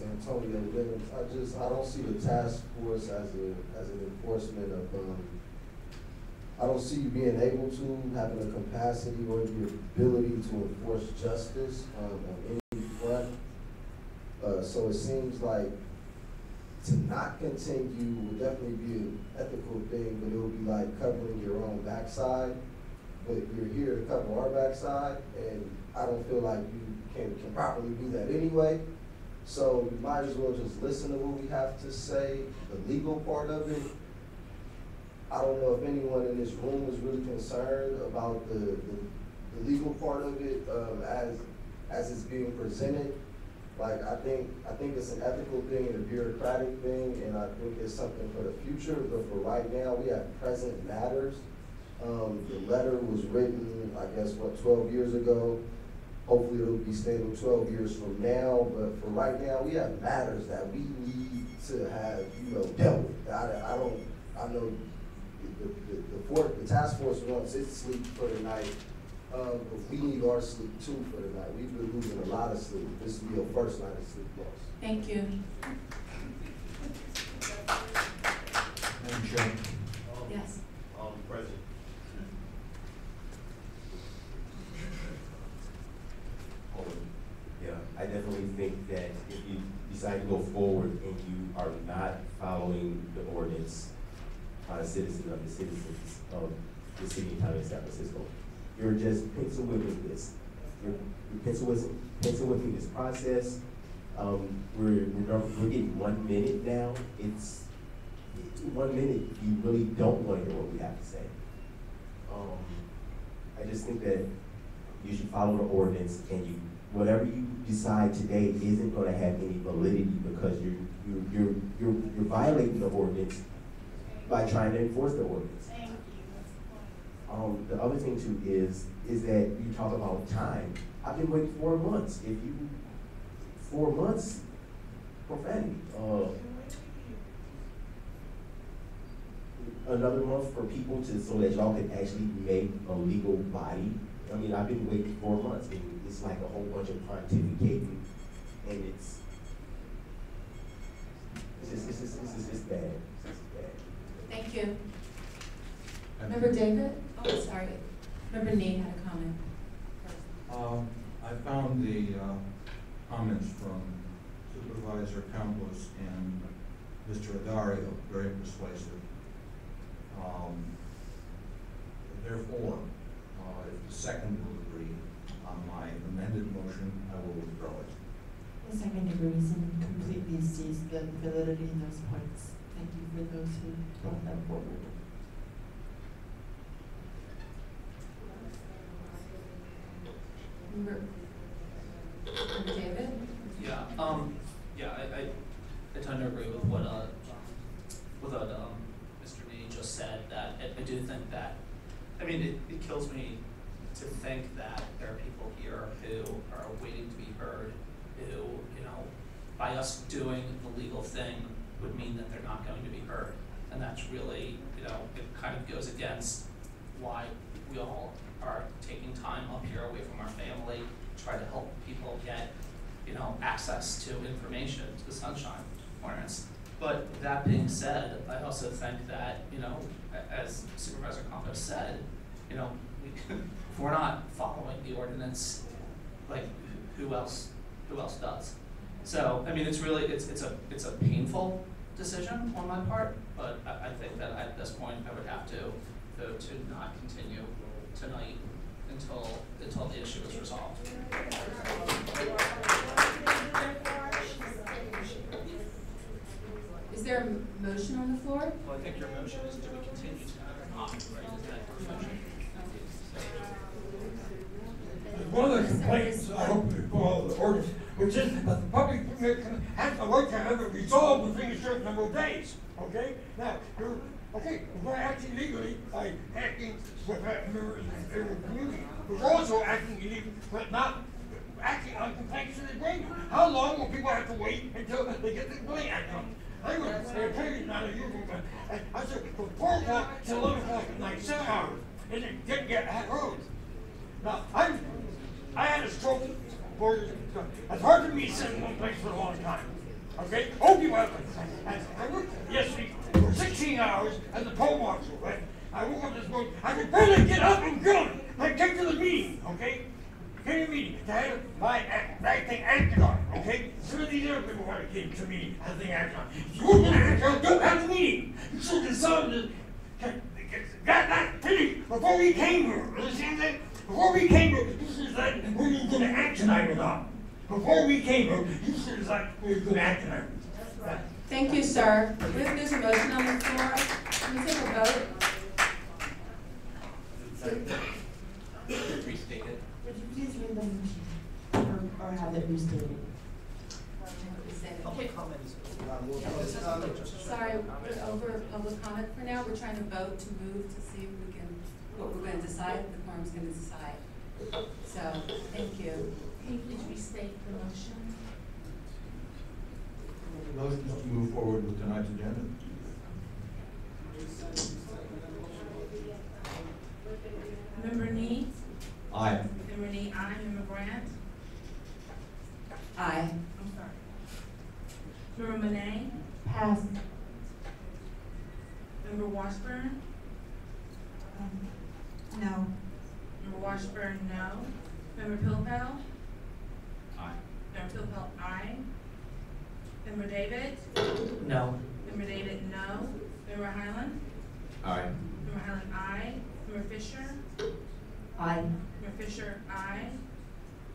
Antonio Williams, I don't see the task force as an enforcement of, I don't see you being able to, having the capacity or the ability to enforce justice on any front. So it seems like to not continue would definitely be an ethical thing, but it would be like covering your own backside. But you're here to cover our backside, and I don't feel like you can properly do that anyway. So you might as well just listen to what we have to say, the legal part of it. I don't know if anyone in this room is really concerned about the legal part of it as it's being presented. Like, I think it's an ethical thing and a bureaucratic thing, and I think it's something for the future, but for right now, we have present matters. The letter was written, I guess, 12 years ago. Hopefully it'll be stable 12 years from now, but for right now, we have matters that we need to have, dealt with. I know the task force wants its sleep for the night, but we need our sleep too for the night. We've been losing a lot of sleep. This will be your first night of sleep loss. Thank you. Madam Chair. Yes. President. Yeah, I definitely think that if you decide to go forward and you are not following the ordinance on a citizen of the citizens of the city and county of San Francisco, you're just pencil whipping this. You're pencil whipping this process. We're getting 1 minute now. It's 1 minute. You really don't want to hear what we have to say. I just think that you should follow the ordinance, and whatever you decide today isn't going to have any validity because you're violating the ordinance by trying to enforce the ordinance. The other thing too is that you talk about time. I've been waiting 4 months. 4 months, profanity. Another month for people so that y'all can actually make a legal body. I mean, I've been waiting 4 months, and it's like a whole bunch of pontificating, and it's just bad. It's just bad. Thank you. Member David? Oh, sorry. Member Nee had a comment. I found the comments from Supervisor Campos and Mr. Adario very persuasive. Therefore, if the second will agree on my amended motion, I will withdraw it. The second agrees and completely sees the validity in those points. Thank you for those who brought that forward. Member David? Yeah, I tend to agree with what Mr. Nee just said, that I do think that, I mean, it kills me to think that there are people here who are waiting to be heard, who, by us doing the legal thing would mean that they're not going to be heard. And that's really, it kind of goes against why we all are taking time up here away from our family, try to help people get, access to information, to the Sunshine Ordinance. But that being said, I also think that, as Supervisor Campos said, if we're not following the ordinance, like, who else does? So, I mean, it's really, it's a painful decision on my part, but I think that at this point I would have to not continue tonight until the issue is resolved. Is there a motion on the floor? Well, I think your motion is to continue tonight or not, right? Isn't that your motion? One of the complaints, I hope you follow the ordinance, which is that the public has the right to have it resolved within a certain number of days, okay? Now, we're acting legally by acting with that mirror in the community. We're also acting illegally, but not acting on complaints to the agreement. How long will people have to wait until they get the complaint act on? I was tell you not a year ago, but I said from 4 o'clock till 11 o'clock at night, 7 hours, and it didn't get road. Now, I had a stroke 4 years ago. It's hard for me to sit in one place for a long time. Okay? Old people have I worked yesterday for 16 hours as a poll marshal, right? I woke up this morning, I could barely get up and go. I get to the meeting, okay? Get to the meeting to have my thing acted on, okay? Some of these other people want to came to me as they act on. If you were going to act on, don't have the meeting. You should have decided got that finished before we came here. Understand that? Before we came here, you should have decided whether you were going to act tonight or not. Before we came here, you should have decided whether you were going to act tonight. Thank you, sir. There's a motion on the floor. Can we take a vote? Restate it. Would you please read the motion or have it restated? Public comments. Sorry, we're over public comment for now. We're trying to vote to move to see if we can, what we're going to decide, the quorum's going to decide. So, thank you. Can you please restate the motion? Motion is to move forward with tonight's agenda. Member Nee? Aye. Member Nee, aye. Member Grant? Aye. I'm sorry. Member Monet? Pass. Member Washburn? No. Member Washburn, no. Member Pilpel? Aye. Member Pilpel, aye. Member David? No. Member David, no. Member Highland? Aye. Member Highland, aye. Member Fisher? Aye. Member Fisher, aye.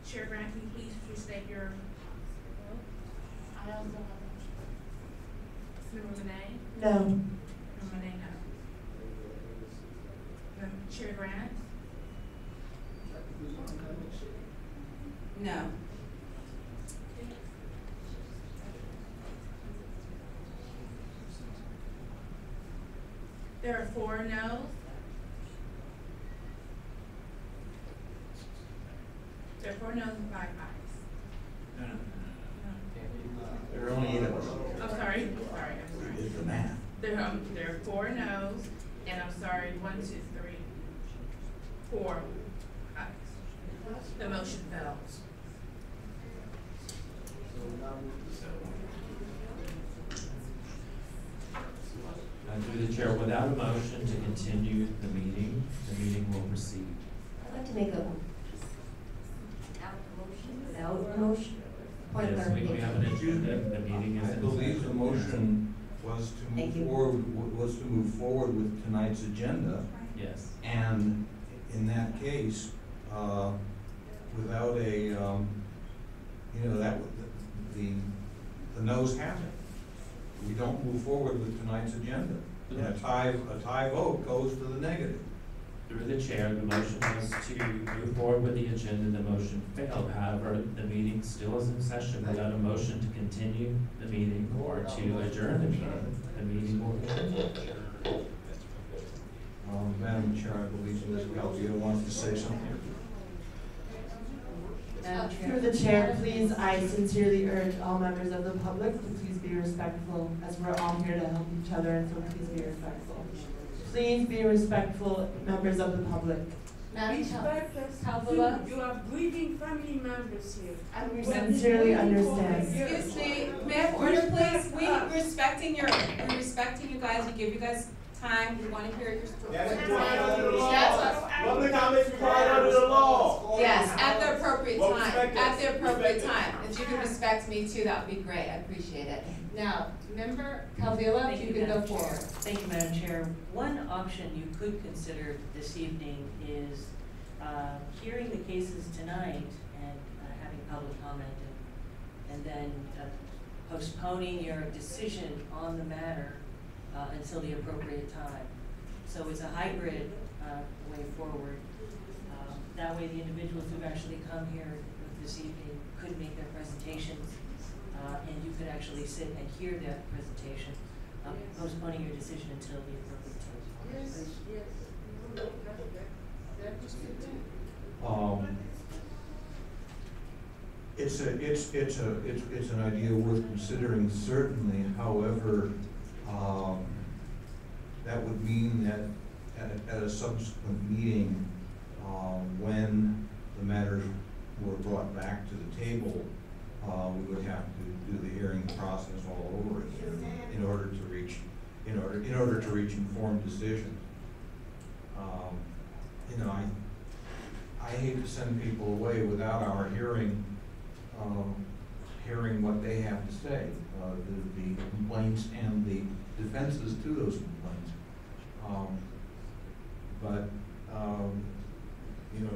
Chair Grant, can you please restate your vote? I also have a Member Monet? No. Member Monet, no. Chair Grant? No. There are 4 no's. There are 4 no's and 5 ayes. There are only 8 of us. I'm sorry. It's the math. There are 4 no's, and I'm sorry, 1, 2, 3, 4 ayes. The motion fails. Through the chair, without a motion to continue the meeting will proceed. I'd like to make a without a motion. Point of Yes, we clarification. have an agenda, the meeting is. I believe the motion was to Thank you. move forward with tonight's agenda. Yes. And in that case, without a, the noes have it. We don't move forward with tonight's agenda. And a tie vote goes to the negative. Through the chair, the motion was to move forward with the agenda, the motion failed. However, the meeting still is in session without a motion to continue the meeting or to adjourn the meeting. The meeting will continue. Madam Chair, I believe Ms. Galvia wants to say something. Through the chair, please, I sincerely urge all members of the public to please be respectful, as we're all here to help each other, and so please be respectful. Please be respectful, members of the public. Calvilla? You are breeding family members here. And we sincerely understand. Excuse me, may I have order, please? We're respecting you guys, we give you guys time, we want to hear your story. Public comments required under the law. Yes, at the appropriate time, at the appropriate time. If you could respect me too, that would be great, I appreciate it. Now, Member Calvilla, if you could go forward. Thank you, Madam Chair. One option you could consider this evening is hearing the cases tonight and having public comment and then postponing your decision on the matter until the appropriate time. So it's a hybrid way forward. That way the individuals who've actually come here this evening could make their presentations, and you could actually sit and hear that presentation, postponing your decision until the appropriate time. It's an idea worth considering, certainly. However, that would mean that at a subsequent meeting, when the matters were brought back to the table, we would have to do the hearing process all over again in order to reach informed decisions. I hate to send people away without our hearing what they have to say, the complaints and the defenses to those complaints.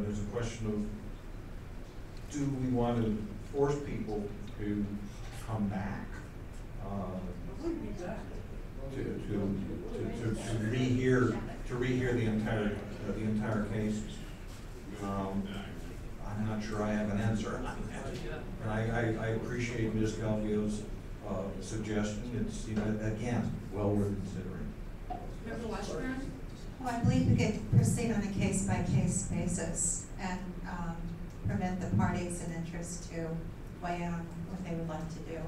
There's a question of, do we want to force people to come back to rehear the entire case? I'm not sure I have an answer on that. And I appreciate Ms. Calvio's suggestion. It's, again, well worth considering. Member Washburn? Well, I believe we could proceed on a case-by-case basis and permit the parties in interest to weigh in on what they would like to do.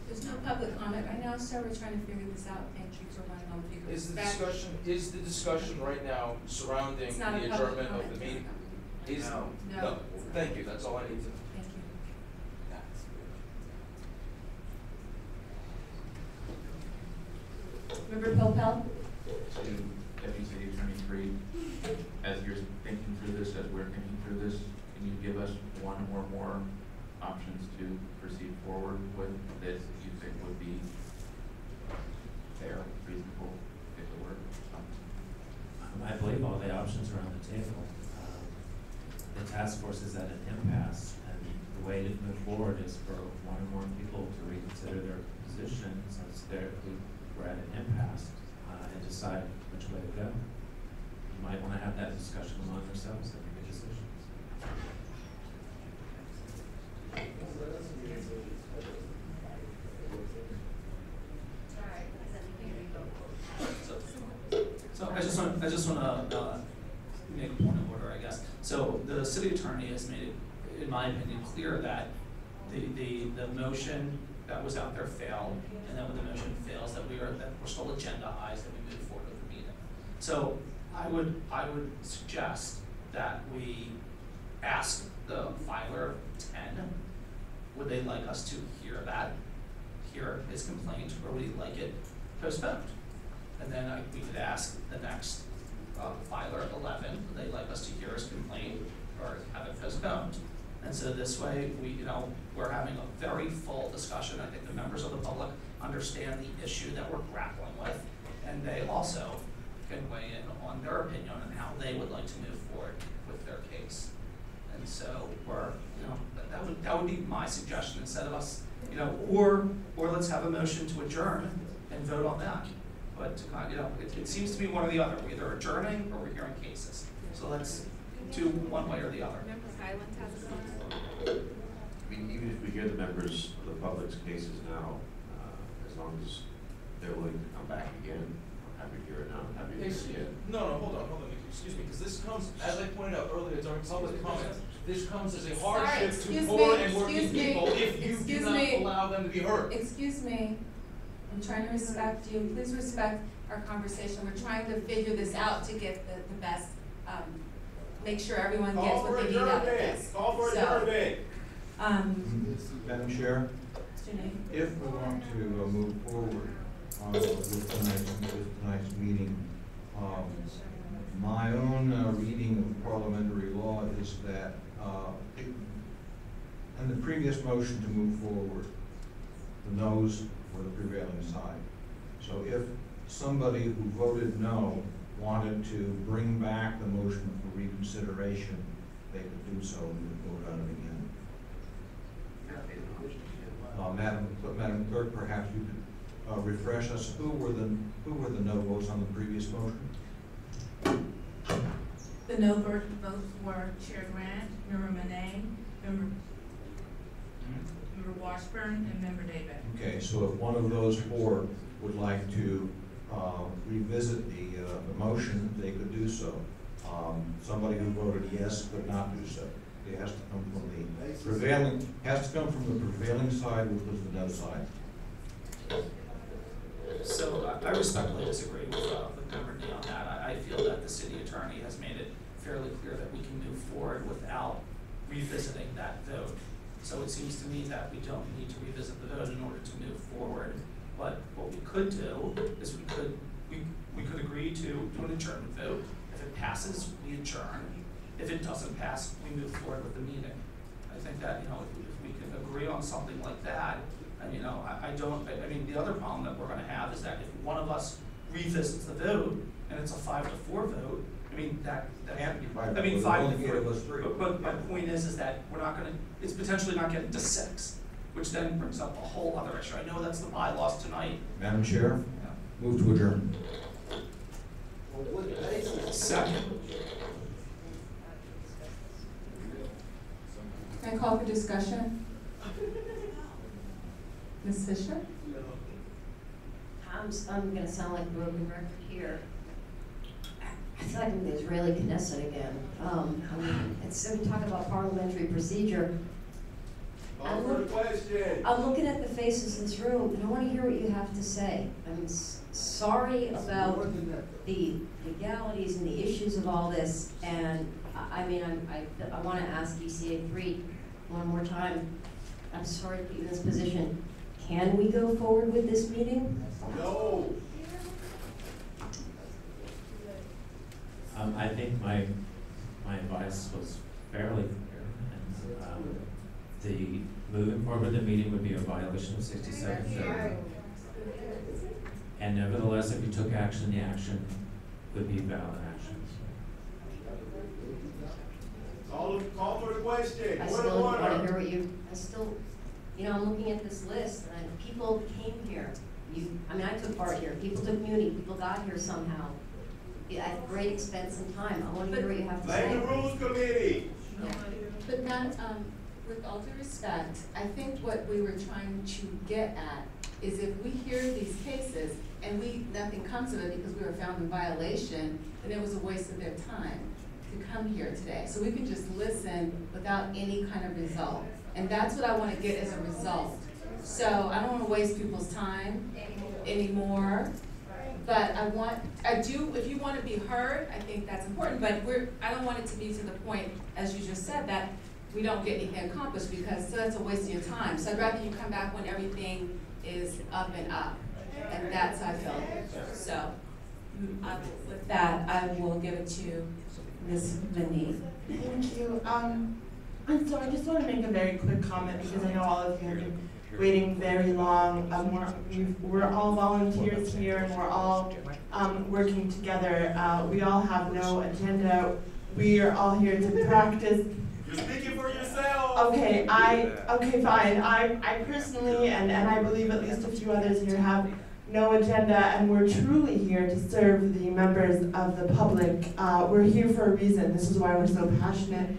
There's no public comment right now, so we're trying to figure this out. Thank you for running on figure. Is the discussion right now surrounding It's not a the public adjournment of comment. the meeting? No. Thank you, that's all I need to know. Thank you. Member Pilpel? To Deputy City Attorney Creed, as you're thinking through this, as we're thinking through this, can you give us one or more options to proceed forward with that you think would be fair, reasonable, if it were? I believe all the options are on the table. The task force is at an impasse, and the way to move forward is for one or more people to reconsider their position since we're at an impasse, and decide which way to go. You might want to have that discussion among yourselves and make a decision. So I just want to make a point of order, I guess. So the city attorney has made it, in my opinion, clear that the motion that was out there failed, and then when the motion fails, that we're still agendaized, that we move forward with the meeting. So I would suggest that we ask the filer of 10, would they like us to hear his complaint, or would he like it postponed? And then we could ask the next filer of 11, would they like us to hear his complaint or have it postponed? And so this way, we're having a very full discussion. I think the members of the public understand the issue that we're grappling with, and they also can weigh in on their opinion on how they would like to move forward with their case. And so that would be my suggestion, instead of us, or let's have a motion to adjourn and vote on that. But it seems to be one or the other. We're either adjourning or we're hearing cases. So let's do one way or the other. Member Highland has a comment. I mean, even if we hear the members of the public's cases now, as long as they're willing to come back again, I'm happy to hear it now, I'm happy to hear it again. No, hold on, excuse me, because this comes, as I pointed out earlier during public comment, this comes as a hardship to poor and working people if you do not allow them to be heard. Excuse me, I'm trying to respect you, please respect our conversation, we're trying to figure this out to get the best, make sure everyone gets what they need out of this. Call for adjournment. Madam Chair, if we want to move forward with tonight's meeting, my own reading of parliamentary law is that in the previous motion to move forward, the noes were the prevailing side. So if somebody who voted no wanted to bring back the motion for reconsideration, they could do so and we would vote on it again. Madam Clerk, perhaps you could refresh us. Who were the no votes on the previous motion? The no votes were Chair Grant, Member Monet, Member Washburn, and Member David. Okay, so if one of those four would like to revisit the motion, they could do so. Somebody who voted yes could not do so. It has to come from the prevailing, side, which was the no side. So I respectfully disagree with Member Knee on that. I feel that the city attorney has made it fairly clear that we can move forward without revisiting that vote. So it seems to me that we don't need to revisit the vote in order to move forward. But what we could do is we could agree to do an adjournment vote. If it passes, we adjourn. If it doesn't pass, we move forward with the meeting. I think that, you know, if we can agree on something like that, and you know, I mean, the other problem that we're gonna have is that if one of us revisits the vote and it's a 5-4 vote, I mean, that can't be 5-4. I mean, There's 5 only to 8 4. of us three. But my point is that we're not gonna, it's potentially not getting to 6, which then brings up a whole other issue. I know that's the bylaws tonight. Madam Chair, move to adjourn. Second. Can I call for discussion? Ms. Fisher? I'm gonna sound like a broken record here. I feel like I'm the Israeli Knesset again. I mean, we talk about parliamentary procedure. I'm looking at the faces in this room, and I want to hear what you have to say. I'm sorry about the legalities and the issues of all this, and I mean, I want to ask ECA 3 one more time. I'm sorry to be in this position. Can we go forward with this meeting? No. I think my advice was fairly clear, and the moving forward with the meeting would be a violation of 6730. And nevertheless, if you took action, the action would be valid action. Call for the question. I still want to hear what you know, I'm looking at this list, and people came here. I mean, I took part here. People took Muni. People got here somehow at great expense and time. I want to hear what you have to say. Blame the Rules Committee. Yeah. But not, with all due respect, I think what we were trying to get at is if we hear these cases and nothing comes of it because we were found in violation, then it was a waste of their time to come here today. So we can just listen without any kind of result. And that's what I want to get as a result. So I don't want to waste people's time anymore. But if you want to be heard, I think that's important, but I don't want it to be to the point, as you just said, that we don't get anything accomplished because that's a waste of your time. So I'd rather you come back when everything is up and up. And that's how I feel. So with that, I will give it to Ms. Vinnie. Thank you. And so I just want to make a very quick comment because I know all of you have been waiting very long. We're all volunteers here and we're all working together. We all have no agenda. We are all here to practice. You're speaking for yourself. Okay, fine. I personally, and I believe at least a few others here have no agenda, and we're truly here to serve the members of the public. We're here for a reason. This is why we're so passionate.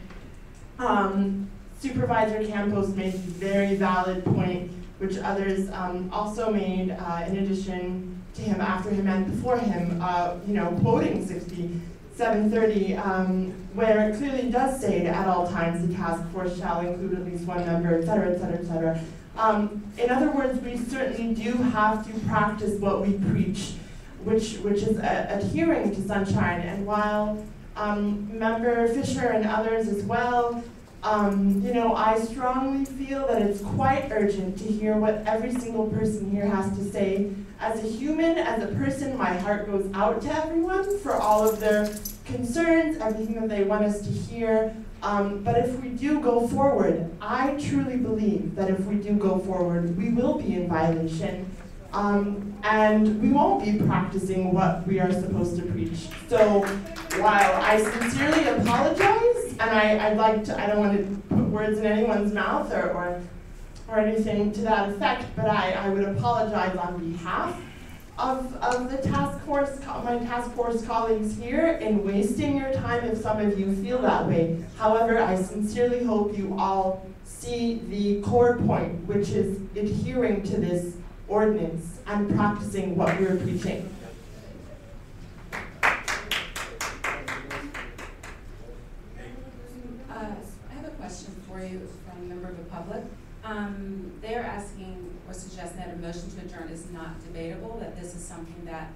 Supervisor Campos made a very valid point, which others also made in addition to him, after him, and before him, quoting 6730, where it clearly does say that at all times the task force shall include at least one member, et cetera, et cetera, et cetera. In other words, we certainly do have to practice what we preach, which is adhering to sunshine. And while Member Fisher and others as well, I strongly feel that it's quite urgent to hear what every single person here has to say. As a human, as a person, my heart goes out to everyone for all of their concerns, everything that they want us to hear. But if we do go forward, I truly believe that if we do go forward, we will be in violation. And we won't be practicing what we are supposed to preach. So while I sincerely apologize, and I don't want to put words in anyone's mouth or anything to that effect, but I would apologize on behalf of the task force, my task force colleagues here in wasting your time if some of you feel that way. However, I sincerely hope you all see the core point, which is adhering to this ordinance and practicing what we're preaching. I have a question for you from a member of the public. They're asking or suggesting that a motion to adjourn is not debatable, that this is something that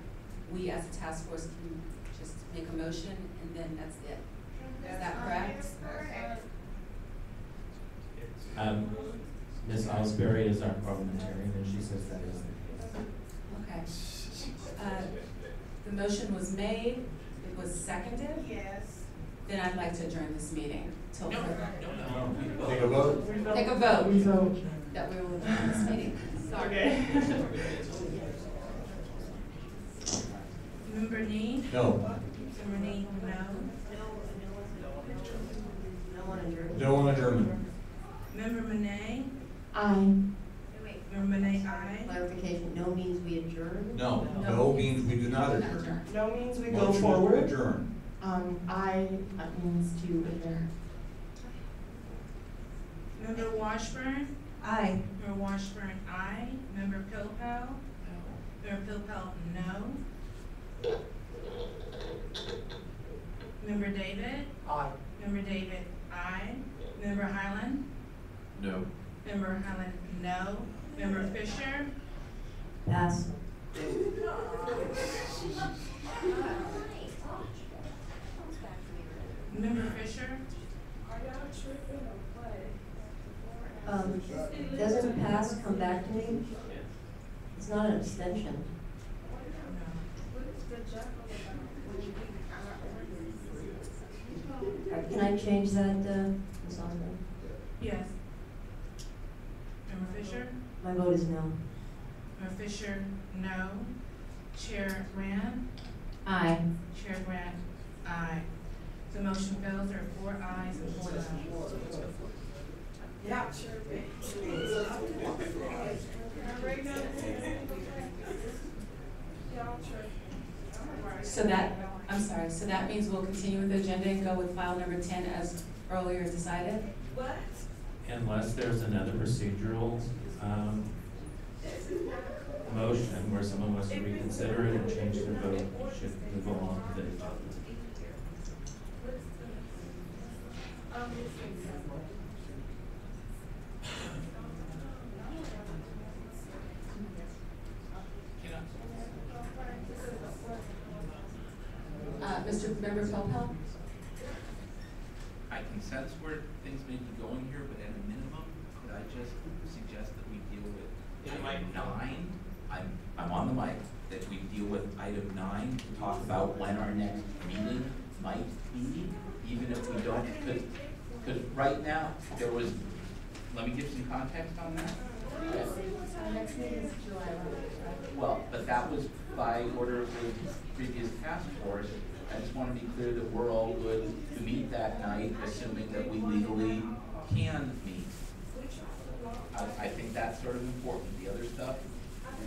we as a task force can just make a motion and then that's it. Is that correct? Ms. Osbury is our parliamentarian, and she says that is the case. Okay. The motion was made, it was seconded? Yes. Then I'd like to adjourn this meeting till further. Take a vote? Take a vote. We vote. That we will adjourn this meeting. Sorry. Okay. Member Nee? No. Member Nee, no. No on adjournment. Member Monet? Aye. Member Monet, aye. Clarification, no means we adjourn? No. No means we do not adjourn. No means we go Motion is to forward. adjourn. Aye means to adjourn. Member Washburn? Aye. Member Washburn, aye. Member Pilpel? Member Pilpel, no. Member David? Aye. Member David, aye. Member Highland? No. Member Highland, no. Member Fisher? Pass. Member Fisher? Doesn't pass come back to me? It's not an abstention. Can I change that, Ms. Osborne? Yes. Member Fisher? My vote is no. Member Fisher, no. Chair Rand? Aye. Chair Grant, aye. The motion fails. There are 4 ayes and 4 noes. Yeah. So that, I'm sorry, so that means we'll continue with the agenda and go with file number 10 as earlier decided? What? Unless there's another procedural motion where someone wants to reconsider it and change their vote, we should move along with it. Mr. Member Pilpel? I can sense where things may be going here, but at a minimum, could I just suggest that we deal with item 9? I'm on the mic, that we deal with item 9 to talk about when our next meeting might be, even if we don't, because right now, there was, let me give some context on that. Our next meeting is July 11th, Well, but that was by order of the previous task force. I just want to be clear that we're all good to meet that night, assuming that we legally can meet. I think that's sort of important. The other stuff,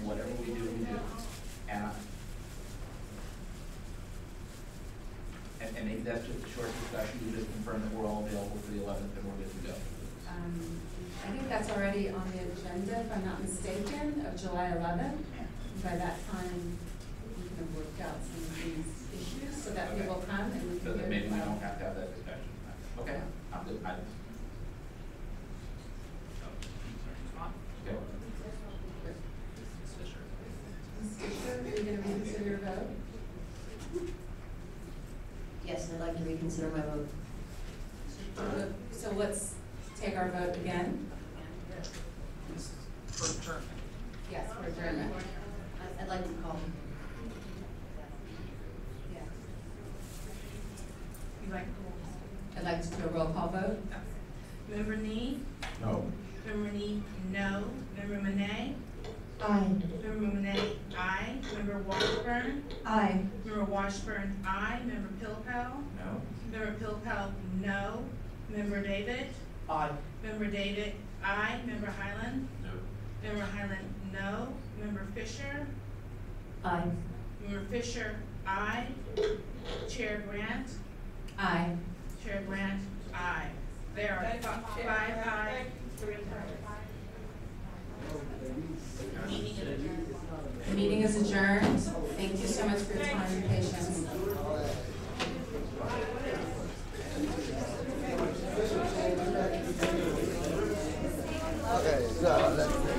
whatever we do, we do. And maybe that's just a short discussion. We just confirm that we're all available for the 11th and we're good to go. I think that's already on the agenda, if I'm not mistaken, of July 11th. By that time, we can have worked out some of these issues so that people come and we can. So that hear maybe we about- don't have to have that discussion. Okay, I'm good. Okay. Ms. Fisher, are you going to reconsider your vote? Yes, I'd like to reconsider my vote. So let's take our vote again. For adjournment. Yes, for adjournment. I'd like to call. Yeah. You like I'd like to do a roll call vote. Member Nee? No. Member Nee, no. Member Monet? Aye. Member Monet, aye. Member Washburn? Aye. Member Washburn, aye. Member Pilpel? No? Member Pilpel, no. Member David? Aye. Member David, aye. Member Highland? No. Member Highland, no. Member Fisher? Aye. Member Fisher, aye. Chair Grant? Aye. Chair Grant, aye. There are five ayes, 3 The meeting is adjourned. Thank you so much for your time and patience. Okay, so